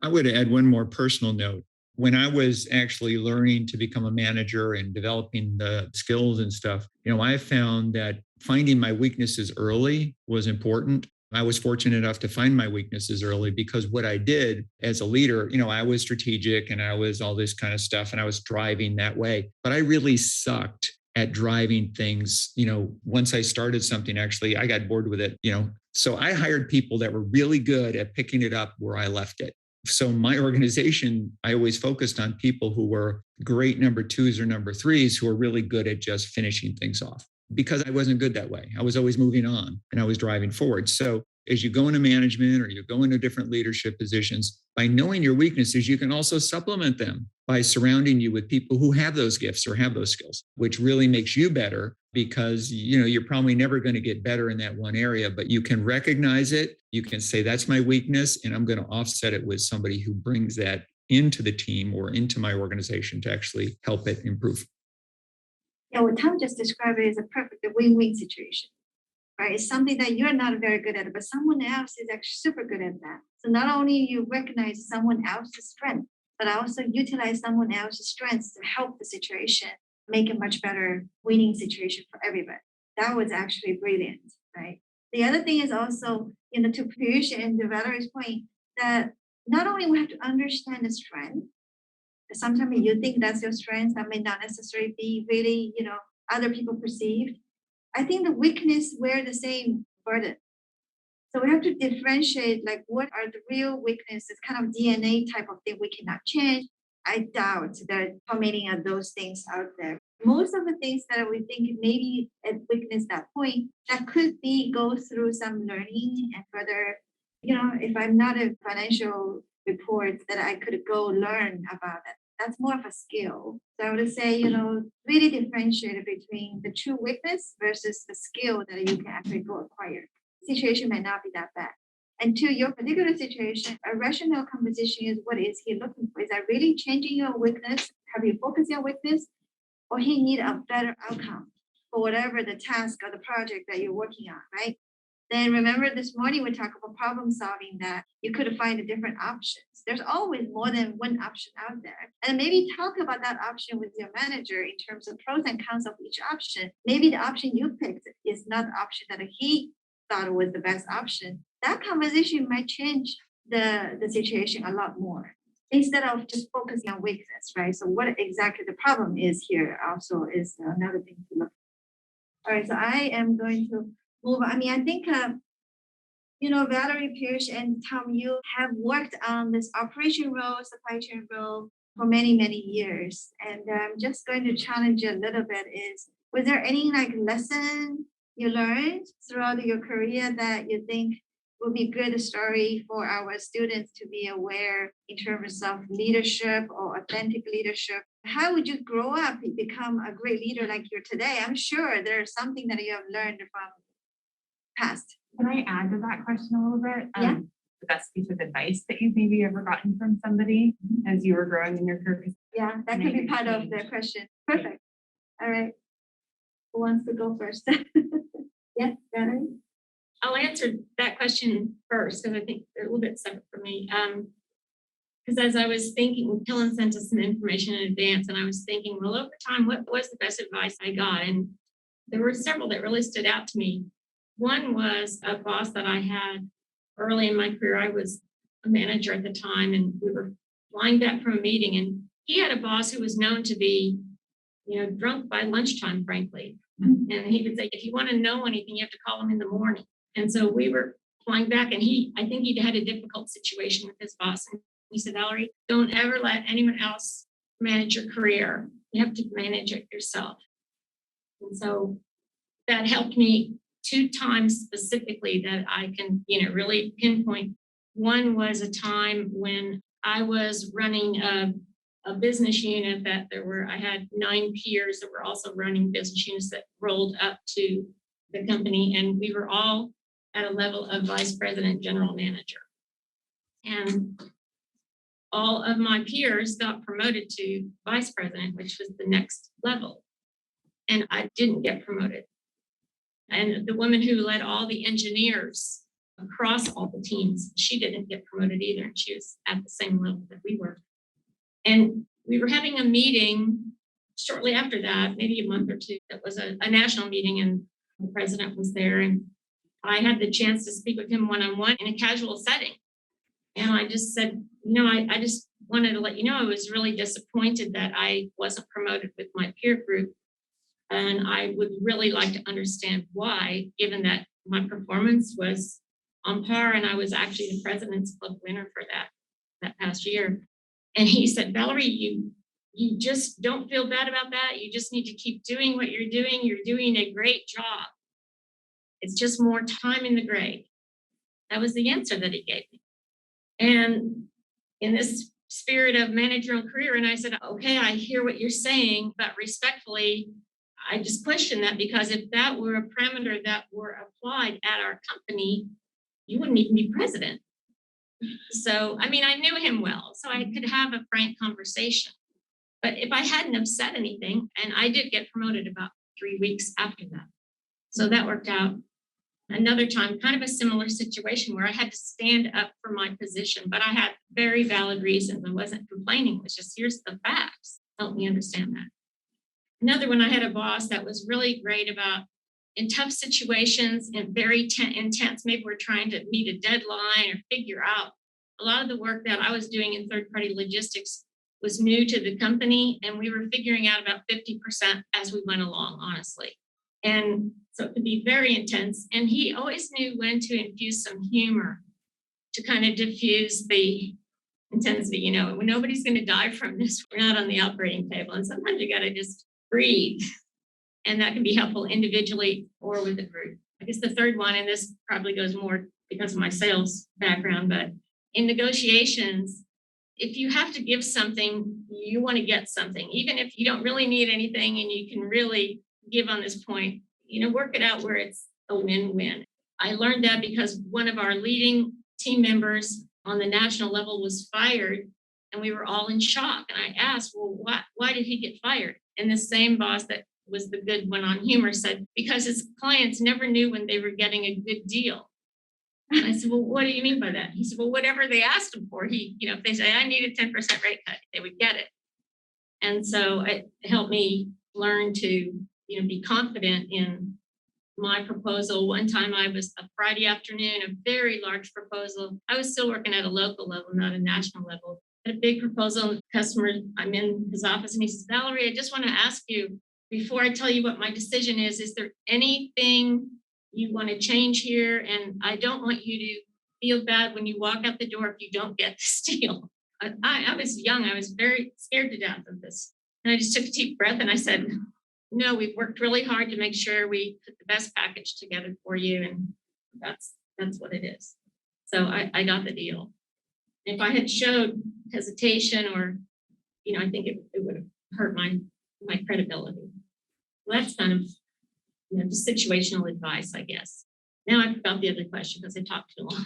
Speaker 5: I would add one more personal note. When I was actually learning to become a manager and developing the skills and stuff, I found that finding my weaknesses early was important. I was fortunate enough to find my weaknesses early because what I did as a leader, I was strategic and I was all this kind of stuff and I was driving that way. But I really sucked at driving things. Once I started something, actually, I got bored with it, So I hired people that were really good at picking it up where I left it. So my organization, I always focused on people who were great number twos or number threes who were really good at just finishing things off because I wasn't good that way. I was always moving on and I was driving forward. So as you go into management or you go into different leadership positions, by knowing your weaknesses, you can also supplement them by surrounding you with people who have those gifts or have those skills, which really makes you better because, you're probably never going to get better in that one area, but you can recognize it. You can say, that's my weakness, and I'm going to offset it with somebody who brings that into the team or into my organization to actually help it improve.
Speaker 2: Yeah, what Tom just described is a perfect win-win situation, right? It's something that you're not very good at, but someone else is actually super good at that. So not only you recognize someone else's strength, but also utilize someone else's strengths to help the situation, make a much better winning situation for everybody. That was actually brilliant, right? The other thing is also, to Piyush and to Valerie's point, that not only we have to understand the strength, sometimes you think that's your strength, that may not necessarily be really, other people perceived. I think the weakness wear the same burden. So we have to differentiate, like, what are the real weaknesses, kind of DNA type of thing we cannot change. I doubt there are how many of those things out there. Most of the things that we think maybe at weakness that point, that could be go through some learning and further, if I'm not a financial report, that I could go learn about it. That's more of a skill. So I would say, really differentiate between the true weakness versus the skill that you can actually go acquire. Situation may not be that bad. And to your particular situation, a rational composition is what is he looking for? Is that really changing your weakness? Have you focused on weakness? Or he need a better outcome for whatever the task or the project that you're working on, right? Then remember this morning we talked about problem solving, that you could find the different options. There's always more than one option out there. And maybe talk about that option with your manager in terms of pros and cons of each option. Maybe the option you picked is not the option that he thought was the best option. That conversation might change the situation a lot more, instead of just focusing on weakness, right? So what exactly the problem is here also is another thing to look at. All right, so I am going to move. I think, Valerie, Piyush, and Tom, you have worked on this operation role, supply chain role for many, many years. And I'm just going to challenge you a little bit is, was there any lesson you learned throughout your career that you think would be a good story for our students to be aware in terms of leadership or authentic leadership? How would you grow up and become a great leader like you're today? I'm sure there's something that you have learned from past.
Speaker 7: Can I add to that question a little bit?
Speaker 2: Yeah.
Speaker 7: The best piece of advice that you've maybe ever gotten from somebody as you were growing in your career?
Speaker 2: Yeah, that could be part of the question. Perfect. All right. Who wants to go first? Yeah, Valerie?
Speaker 3: I'll answer that question first because I think they're a little bit separate for me. Because as I was thinking, Helen sent us some information in advance, and I was thinking, well, over time, what was the best advice I got? And there were several that really stood out to me. One was a boss that I had early in my career. I was a manager at the time, and we were flying back from a meeting, and he had a boss who was known to be, drunk by lunchtime, frankly. And he would say, if you want to know anything, you have to call him in the morning. And so we were flying back, and I think he'd had a difficult situation with his boss. And he said, Valerie, don't ever let anyone else manage your career. You have to manage it yourself. And so that helped me 2 times specifically that I can, really pinpoint. One was a time when I was running a business unit that I had 9 peers that were also running business units that rolled up to the company. And we were all at a level of vice president, general manager. And all of my peers got promoted to vice president, which was the next level. And I didn't get promoted. And the woman who led all the engineers across all the teams, she didn't get promoted either. And she was at the same level that we were. And we were having a meeting shortly after that, maybe a month or two. It was a national meeting and the president was there. And I had the chance to speak with him one-on-one in a casual setting. And I just said, I just wanted to let you know I was really disappointed that I wasn't promoted with my peer group. And I would really like to understand why, given that my performance was on par and I was actually the President's Club winner for that past year. And he said, Valerie, you just don't feel bad about that. You just need to keep doing what you're doing. You're doing a great job. It's just more time in the grade. That was the answer that he gave me. And in this spirit of managerial career, and I said, okay, I hear what you're saying, but respectfully, I just question that, because if that were a parameter that were applied at our company, you wouldn't even be president. So, I knew him well, so I could have a frank conversation. But if I hadn't have said anything, and I did get promoted about 3 weeks after that. So that worked out. Another time, kind of a similar situation where I had to stand up for my position, but I had very valid reasons. I wasn't complaining. It was just, here's the facts. Help me understand that. Another one, I had a boss that was really great about in tough situations and very intense, maybe we're trying to meet a deadline or figure out. A lot of the work that I was doing in third-party logistics was new to the company, and we were figuring out about 50% as we went along, honestly. And so it could be very intense. And he always knew when to infuse some humor to kind of diffuse the intensity. Nobody's going to die from this. We're not on the operating table. And sometimes you got to just breathe. And that can be helpful individually or with a group. I guess the third one, and this probably goes more because of my sales background, but in negotiations, if you have to give something, you want to get something, even if you don't really need anything and you can really give on this point, work it out where it's a win-win. I learned that because one of our leading team members on the national level was fired, and we were all in shock. And I asked, well, why did he get fired? And the same boss that was the good one on humor said, because his clients never knew when they were getting a good deal. And I said, well, what do you mean by that? He said, well, whatever they asked him for, if they say, I need a 10% rate cut, they would get it. And so it helped me learn to, be confident in my proposal. One time I was a Friday afternoon, a very large proposal. I was still working at a local level, not a national level. A big proposal, customer, I'm in his office and he says, Valerie, I just want to ask you, before I tell you what my decision is there anything you want to change here? And I don't want you to feel bad when you walk out the door if you don't get this deal. I was young. I was very scared to death of this. And I just took a deep breath and I said, no, we've worked really hard to make sure we put the best package together for you. And that's what it is. So I got the deal. If I had showed hesitation or, I think it would have hurt my credibility. Well, that's kind of, just situational advice, I guess. Now I forgot the other question because I talked too long.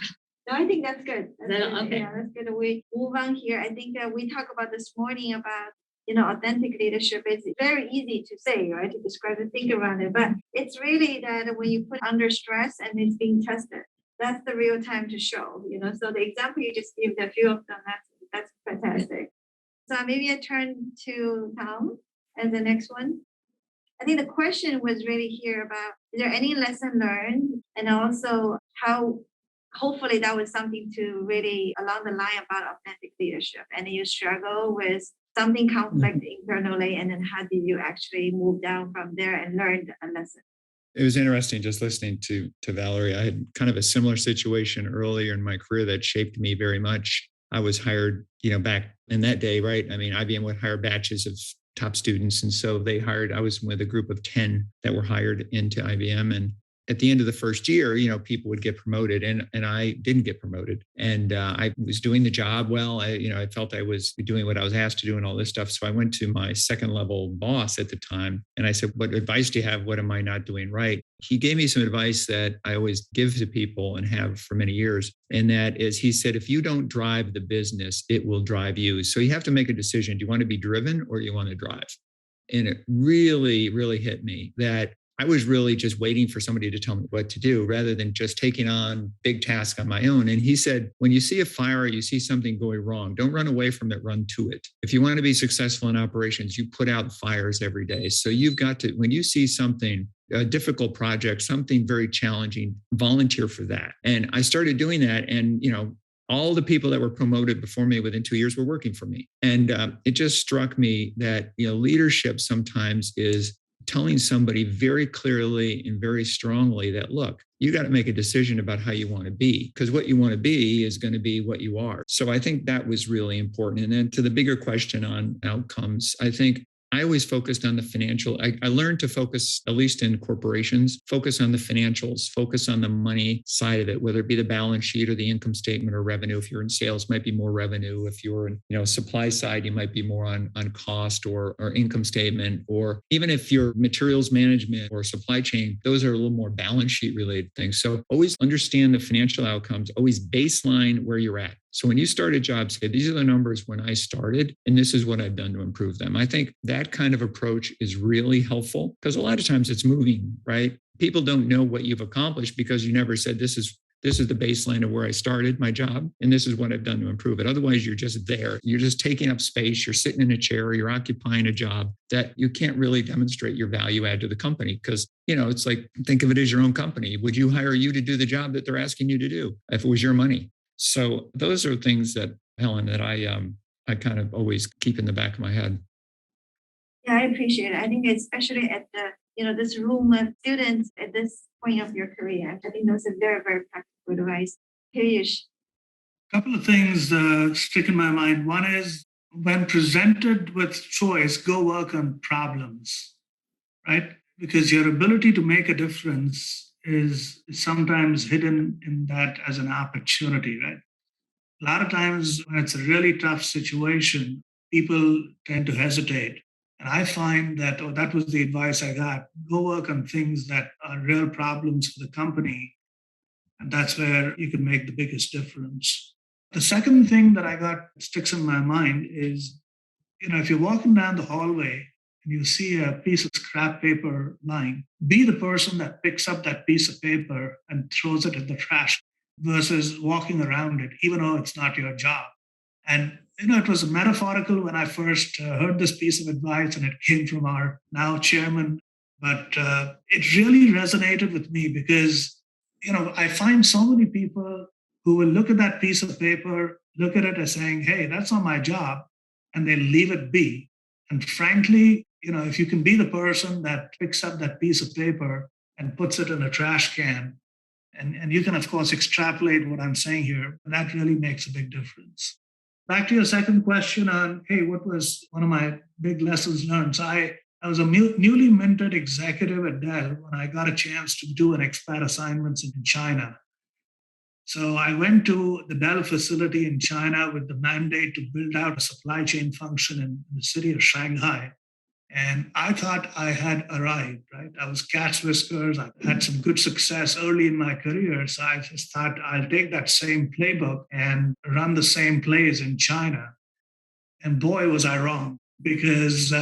Speaker 2: No, I think that's good. That's good.
Speaker 3: Okay.
Speaker 2: Yeah, that's good. We move on here. I think that we talked about this morning about, authentic leadership. It's very easy to say, right, to describe and think around it, but it's really that when you put under stress and it's being tested, that's the real time to show, So the example you just gave, a few of them, that's fantastic. So maybe I turn to Tom as the next one. I think the question was really here about, is there any lesson learned? And also how, hopefully that was something to really along the line about authentic leadership. And you struggle with something conflict internally, and then how do you actually move down from there and learn a lesson?
Speaker 5: It was interesting just listening to Valerie. I had kind of a similar situation earlier in my career that shaped me very much. I was hired, back in that day, right? IBM would hire batches of top students. And so I was with a group of 10 that were hired into IBM. And at the end of the first year, people would get promoted and I didn't get promoted. And I was doing the job well. I felt I was doing what I was asked to do and all this stuff. So I went to my second level boss at the time and I said, what advice do you have? What am I not doing right? He gave me some advice that I always give to people and have for many years. And that is, he said, if you don't drive the business, it will drive you. So you have to make a decision. Do you want to be driven or do you want to drive? And it really, really hit me that I was really just waiting for somebody to tell me what to do rather than just taking on big tasks on my own. And he said, when you see a fire, you see something going wrong, don't run away from it, run to it. If you want to be successful in operations, you put out fires every day. So you've got to, when you see something, a difficult project, something very challenging, volunteer for that. And I started doing that. And, all the people that were promoted before me within 2 years were working for me. And it just struck me that, leadership sometimes is telling somebody very clearly and very strongly that, look, you got to make a decision about how you want to be, because what you want to be is going to be what you are. So I think that was really important. And then to the bigger question on outcomes, I think I always focused on the financial. I learned to focus, at least in corporations, focus on the financials, focus on the money side of it, whether it be the balance sheet or the income statement or revenue. If you're in sales, might be more revenue. If you're in supply side, you might be more on cost or income statement. Or even if you're materials management or supply chain, those are a little more balance sheet related things. So always understand the financial outcomes, always baseline where you're at. So when you start a job, say, these are the numbers when I started, and this is what I've done to improve them. I think that kind of approach is really helpful because a lot of times it's moving, right? People don't know what you've accomplished because you never said, this is the baseline of where I started my job, and this is what I've done to improve it. Otherwise, you're just there. You're just taking up space. You're sitting in a chair. You're occupying a job that you can't really demonstrate your value add to the company because, it's like, think of it as your own company. Would you hire you to do the job that they're asking you to do if it was your money? So those are things that, Helen, that I kind of always keep in the back of my head.
Speaker 2: Yeah, I appreciate it. I think especially at this room of students at this point of your career, I think those are very, very practical advice. Piyush.
Speaker 4: A couple of things stick in my mind. One is when presented with choice, go work on problems, right? Because your ability to make a difference is sometimes hidden in that as an opportunity, right? A lot of times when it's a really tough situation, people tend to hesitate. And I find that, that was the advice I got. Go work on things that are real problems for the company. And that's where you can make the biggest difference. The second thing that I got sticks in my mind is, if you're walking down the hallway and you see a piece of scrap paper lying, be the person that picks up that piece of paper and throws it in the trash versus walking around it, even though it's not your job. And, it was metaphorical when I first heard this piece of advice, and it came from our now chairman, but it really resonated with me because, I find so many people who will look at that piece of paper, look at it as saying, hey, that's not my job, and they leave it be. And frankly, if you can be the person that picks up that piece of paper and puts it in a trash can, and you can, of course, extrapolate what I'm saying here, that really makes a big difference. Back to your second question on, hey, what was one of my big lessons learned? So I was a newly minted executive at Dell when I got a chance to do an expat assignments in China. So I went to the Dell facility in China with the mandate to build out a supply chain function in the city of Shanghai. And I thought I had arrived, right? I was cat's whiskers. I had some good success early in my career. So I just thought I'll take that same playbook and run the same plays in China. And boy, was I wrong, because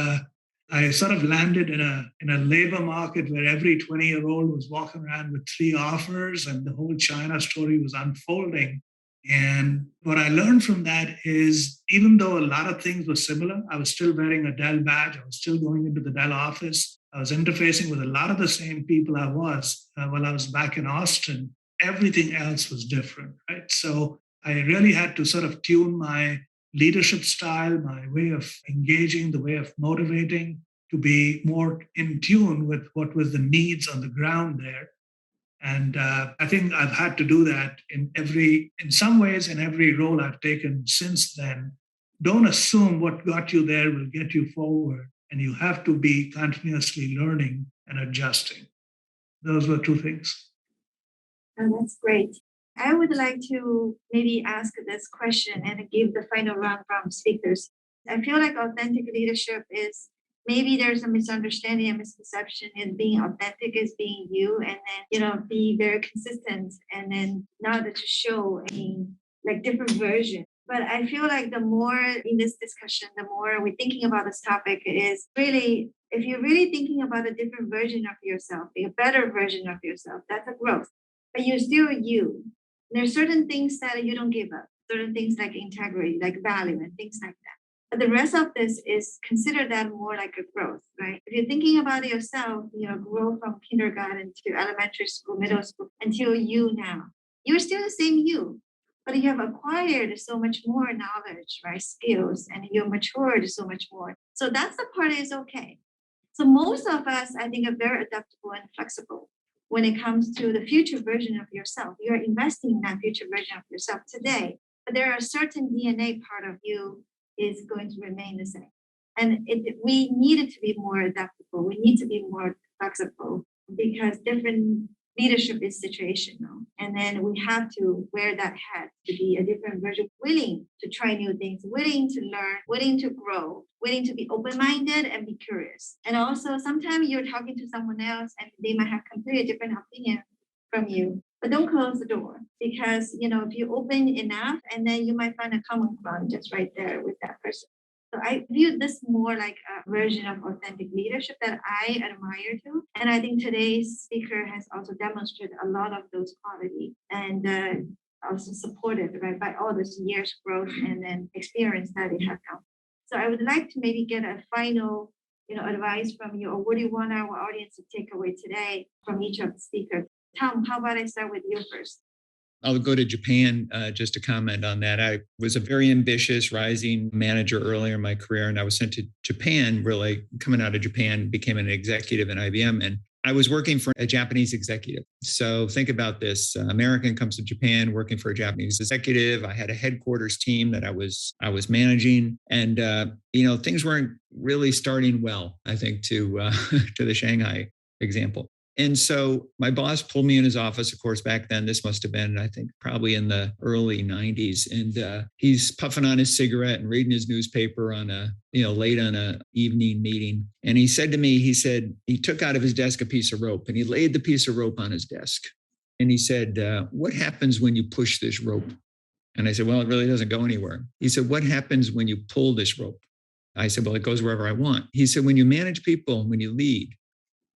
Speaker 4: I sort of landed in a labor market where every 20-year-old was walking around with 3 offers and the whole China story was unfolding. And what I learned from that is, even though a lot of things were similar, I was still wearing a Dell badge. I was still going into the Dell office. I was interfacing with a lot of the same people I was while I was back in Austin. Everything else was different, right? So I really had to sort of tune my leadership style, my way of engaging, the way of motivating, to be more in tune with what was the needs on the ground there. And I think I've had to do that in some ways, in every role I've taken since then. Don't assume what got you there will get you forward. And you have to be continuously learning and adjusting. Those were two things.
Speaker 2: Oh, that's great. I would like to maybe ask this question and give the final round from speakers. I feel like authentic leadership is maybe there's a misunderstanding and misconception in being authentic is being you, and then, be very consistent, and then not to show any like different version. But I feel like the more in this discussion, the more we're thinking about this topic is really, if you're really thinking about a different version of yourself, a better version of yourself, that's a growth. But you're still you. There's certain things that you don't give up, certain things like integrity, like value, and things like that. But the rest of this is consider that more like a growth, right? If you're thinking about it yourself, grow from kindergarten to elementary school, middle school, until you now. You're still the same you, but you have acquired so much more knowledge, right? Skills, and you're matured so much more. So that's the part is okay. So most of us, I think, are very adaptable and flexible when it comes to the future version of yourself. You're investing in that future version of yourself today, but there are certain DNA part of you is going to remain the same. And we needed to be more adaptable. We need to be more flexible because different leadership is situational. And then we have to wear that hat to be a different version, willing to try new things, willing to learn, willing to grow, willing to be open-minded and be curious. And also sometimes you're talking to someone else and they might have completely different opinion from you. But don't close the door because, if you open enough and then you might find a common ground just right there with that person. So I view this more like a version of authentic leadership that I admire too. And I think today's speaker has also demonstrated a lot of those qualities and also supported, right, by all this years growth and then experience that they have come. So I would like to maybe get a final, advice from you, or what do you want our audience to take away today from each of the speakers? Tom, how about I start with you first?
Speaker 5: I'll go to Japan just to comment on that. I was a very ambitious rising manager earlier in my career, and I was sent to Japan, really coming out of Japan, became an executive in IBM, and I was working for a Japanese executive. So think about this. American comes to Japan working for a Japanese executive. I had a headquarters team that I was managing, and things weren't really starting well, I think, to the Shanghai example. And so my boss pulled me in his office. Of course, back then, this must have been, I think, probably in the early 90s. And he's puffing on his cigarette and reading his newspaper on late on a evening meeting. And he said to me, he took out of his desk a piece of rope and he laid the piece of rope on his desk. And he said, what happens when you push this rope? And I said, well, it really doesn't go anywhere. He said, what happens when you pull this rope? I said, well, it goes wherever I want. He said, when you manage people, when you lead,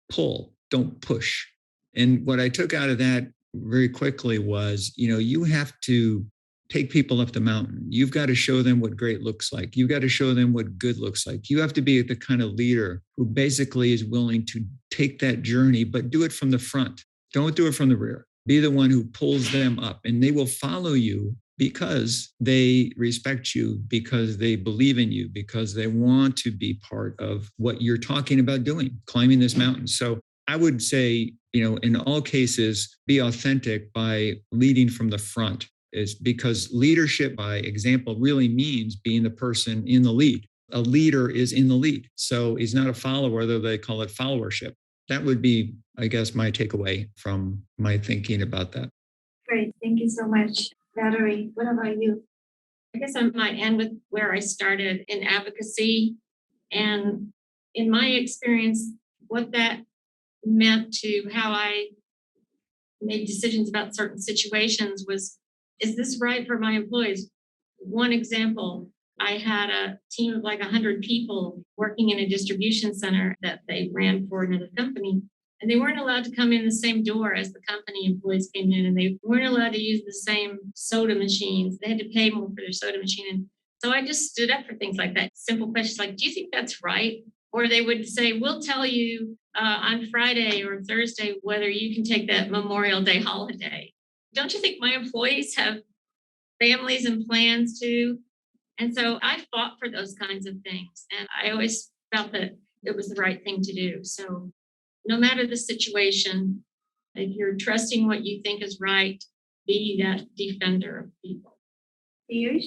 Speaker 5: pull. Don't push. And what I took out of that very quickly was, you have to take people up the mountain. You've got to show them what great looks like. You've got to show them what good looks like. You have to be the kind of leader who basically is willing to take that journey, but do it from the front. Don't do it from the rear. Be the one who pulls them up, and they will follow you because they respect you, because they believe in you, because they want to be part of what you're talking about doing, climbing this mountain. So I would say, in all cases, be authentic by leading from the front, is because leadership by example really means being the person in the lead. A leader is in the lead. So he's not a follower, though they call it followership. That would be, I guess, my takeaway from my thinking about that.
Speaker 2: Great. Thank you so much. Valerie, what about you?
Speaker 3: I guess I might end with where I started in advocacy. And in my experience, what that meant to how I made decisions about certain situations was, is this right for my employees? One example, I had a team of like 100 people working in a distribution center that they ran for another company. And they weren't allowed to come in the same door as the company employees came in, and they weren't allowed to use the same soda machines. They had to pay more for their soda machine. And so I just stood up for things like that. Simple questions like, do you think that's right? Or they would say, we'll tell you on Friday or Thursday whether you can take that Memorial Day holiday. Don't you think my employees have families and plans too? And so I fought for those kinds of things. And I always felt that it was the right thing to do. So no matter the situation, if you're trusting what you think is right, be that defender of people.
Speaker 2: Piyush?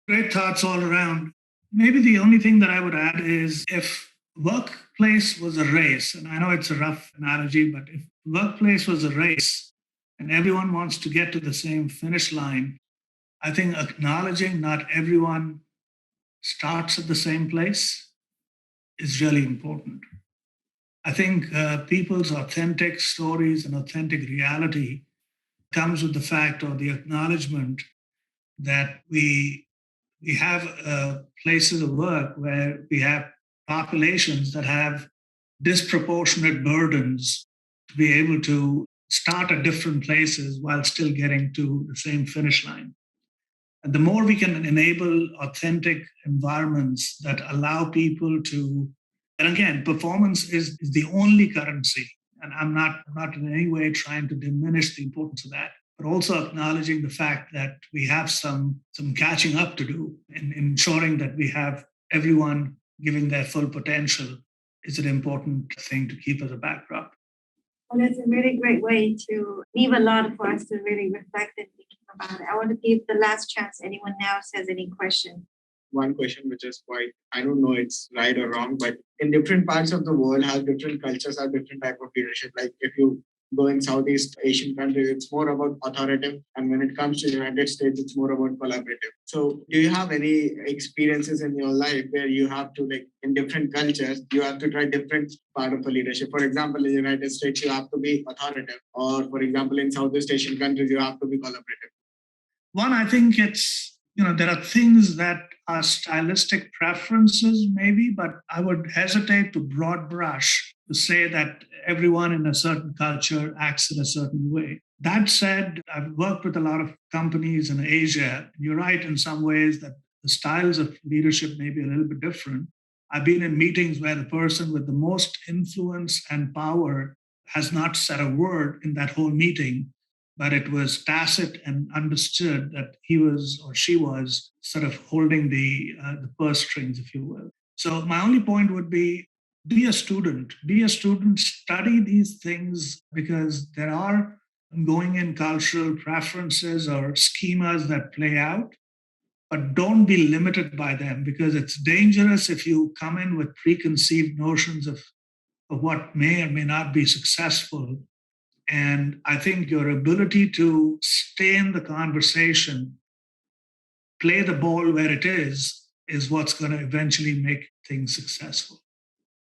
Speaker 4: Great thoughts all around. Maybe the only thing that I would add is if work workplace was a race, and I know it's a rough analogy, but if workplace was a race and everyone wants to get to the same finish line, I think acknowledging not everyone starts at the same place is really important. I think people's authentic stories and authentic reality comes with the fact or the acknowledgement that we have places of work where we have populations that have disproportionate burdens to be able to start at different places while still getting to the same finish line. And the more we can enable authentic environments that allow people to, and again, performance is the only currency. And I'm not in any way trying to diminish the importance of that, but also acknowledging the fact that we have some catching up to do in ensuring that we have everyone giving their full potential is an important thing to keep as a backdrop.
Speaker 2: Well, that's a really great way to leave a lot for us to really reflect and think about it. I want to give the last chance. Anyone else has any question?
Speaker 9: One question which is quite, I don't know it's right or wrong, but in different parts of the world have different cultures, have different type of leadership. Like if you go in Southeast Asian countries, it's more about authoritative. And when it comes to the United States, it's more about collaborative. So do you have any experiences in your life where you have to, like in different cultures, you have to try different part of the leadership? For example, in the United States, you have to be authoritative. Or for example, in Southeast Asian countries, you have to be collaborative.
Speaker 4: One, I think it's, there are things that are stylistic preferences maybe, but I would hesitate to broad brush to say that everyone in a certain culture acts in a certain way. That said, I've worked with a lot of companies in Asia. You're right in some ways that the styles of leadership may be a little bit different. I've been in meetings where the person with the most influence and power has not said a word in that whole meeting, but it was tacit and understood that he was or she was sort of holding the purse strings, if you will. So my only point would be a student, study these things because there are going in cultural preferences or schemas that play out, but don't be limited by them because it's dangerous if you come in with preconceived notions of what may or may not be successful. And I think your ability to stay in the conversation, play the ball where it is what's going to eventually make things successful.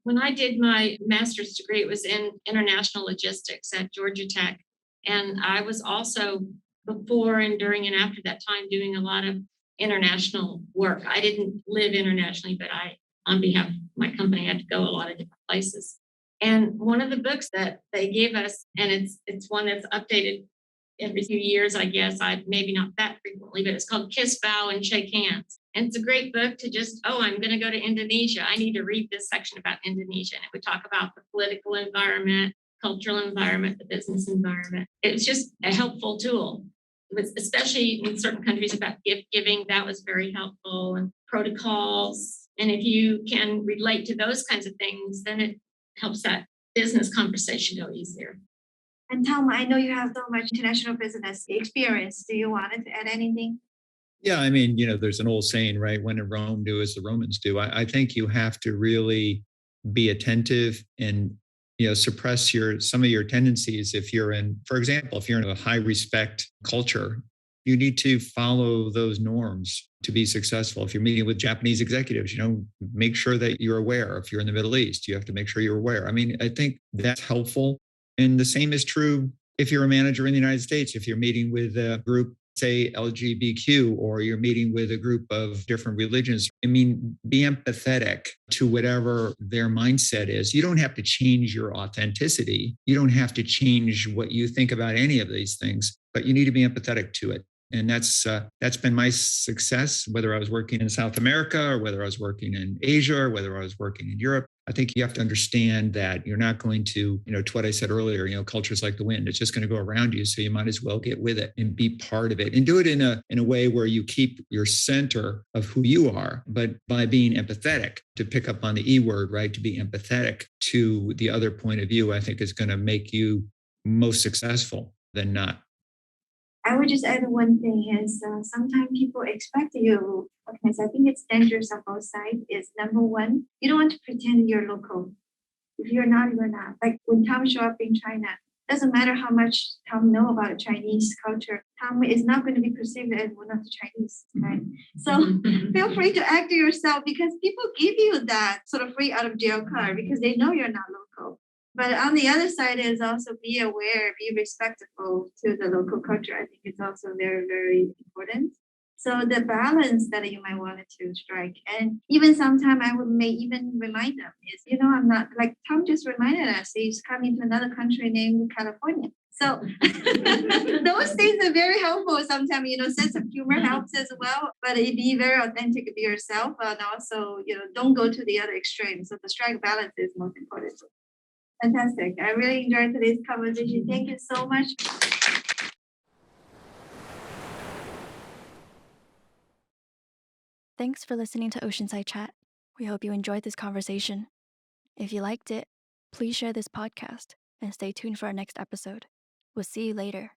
Speaker 3: When I did my master's degree, it was in international logistics at Georgia Tech. And I was also before and during and after that time doing a lot of international work. I didn't live internationally, but on behalf of my company, I had to go a lot of different places. And one of the books that they gave us, and it's one that's updated every few years, I guess, maybe not that frequently, but it's called Kiss, Bow, and Shake Hands. And it's a great book to just, I'm going to go to Indonesia. I need to read this section about Indonesia. And it would talk about the political environment, cultural environment, the business environment. It was just a helpful tool. It was especially in certain countries about gift giving, that was very helpful, and protocols. And if you can relate to those kinds of things, then it helps that business conversation go easier.
Speaker 2: And Tom, I know you have so much international business experience. Do you want to add anything?
Speaker 5: Yeah, I mean, there's an old saying, right? When in Rome, do as the Romans do. I think you have to really be attentive and, suppress some of your tendencies. If you're in, for example, if you're in a high respect culture, you need to follow those norms to be successful. If you're meeting with Japanese executives, make sure that you're aware. If you're in the Middle East, you have to make sure you're aware. I mean, I think that's helpful. And the same is true if you're a manager in the United States. If you're meeting with a group, say LGBTQ, or you're meeting with a group of different religions, be empathetic to whatever their mindset is. You don't have to change your authenticity. You don't have to change what you think about any of these things, but you need to be empathetic to it. And that's been my success, whether I was working in South America or whether I was working in Asia or whether I was working in Europe. I think you have to understand that you're not going to, to what I said earlier, culture's like the wind. It's just going to go around you. So you might as well get with it and be part of it and do it in a way where you keep your center of who you are, but by being empathetic, to pick up on the E word, right? To be empathetic to the other point of view, I think is going to make you most successful than not.
Speaker 2: I would just add one thing is sometimes people expect you, I think it's dangerous on both sides, is number one, you don't want to pretend you're local. If you're not, you're not. Like when Tom show up in China, doesn't matter how much Tom know about Chinese culture, Tom is not going to be perceived as one of the Chinese, right? So feel free to act yourself because people give you that sort of free out of jail card because they know you're not local. But on the other side is also be aware, be respectful to the local culture. I think it's also very, very important. So the balance that you might want to strike, and even sometime I may even remind them is, I'm not like Tom just reminded us he's coming to another country named California. So those things are very helpful. Sometimes, sense of humor helps as well, but be very authentic, be yourself, and also, don't go to the other extreme. So the strike balance is most important. Fantastic. I really enjoyed today's conversation. Thank you so much.
Speaker 1: Thanks for listening to Oceanside Chat. We hope you enjoyed this conversation. If you liked it, please share this podcast and stay tuned for our next episode. We'll see you later.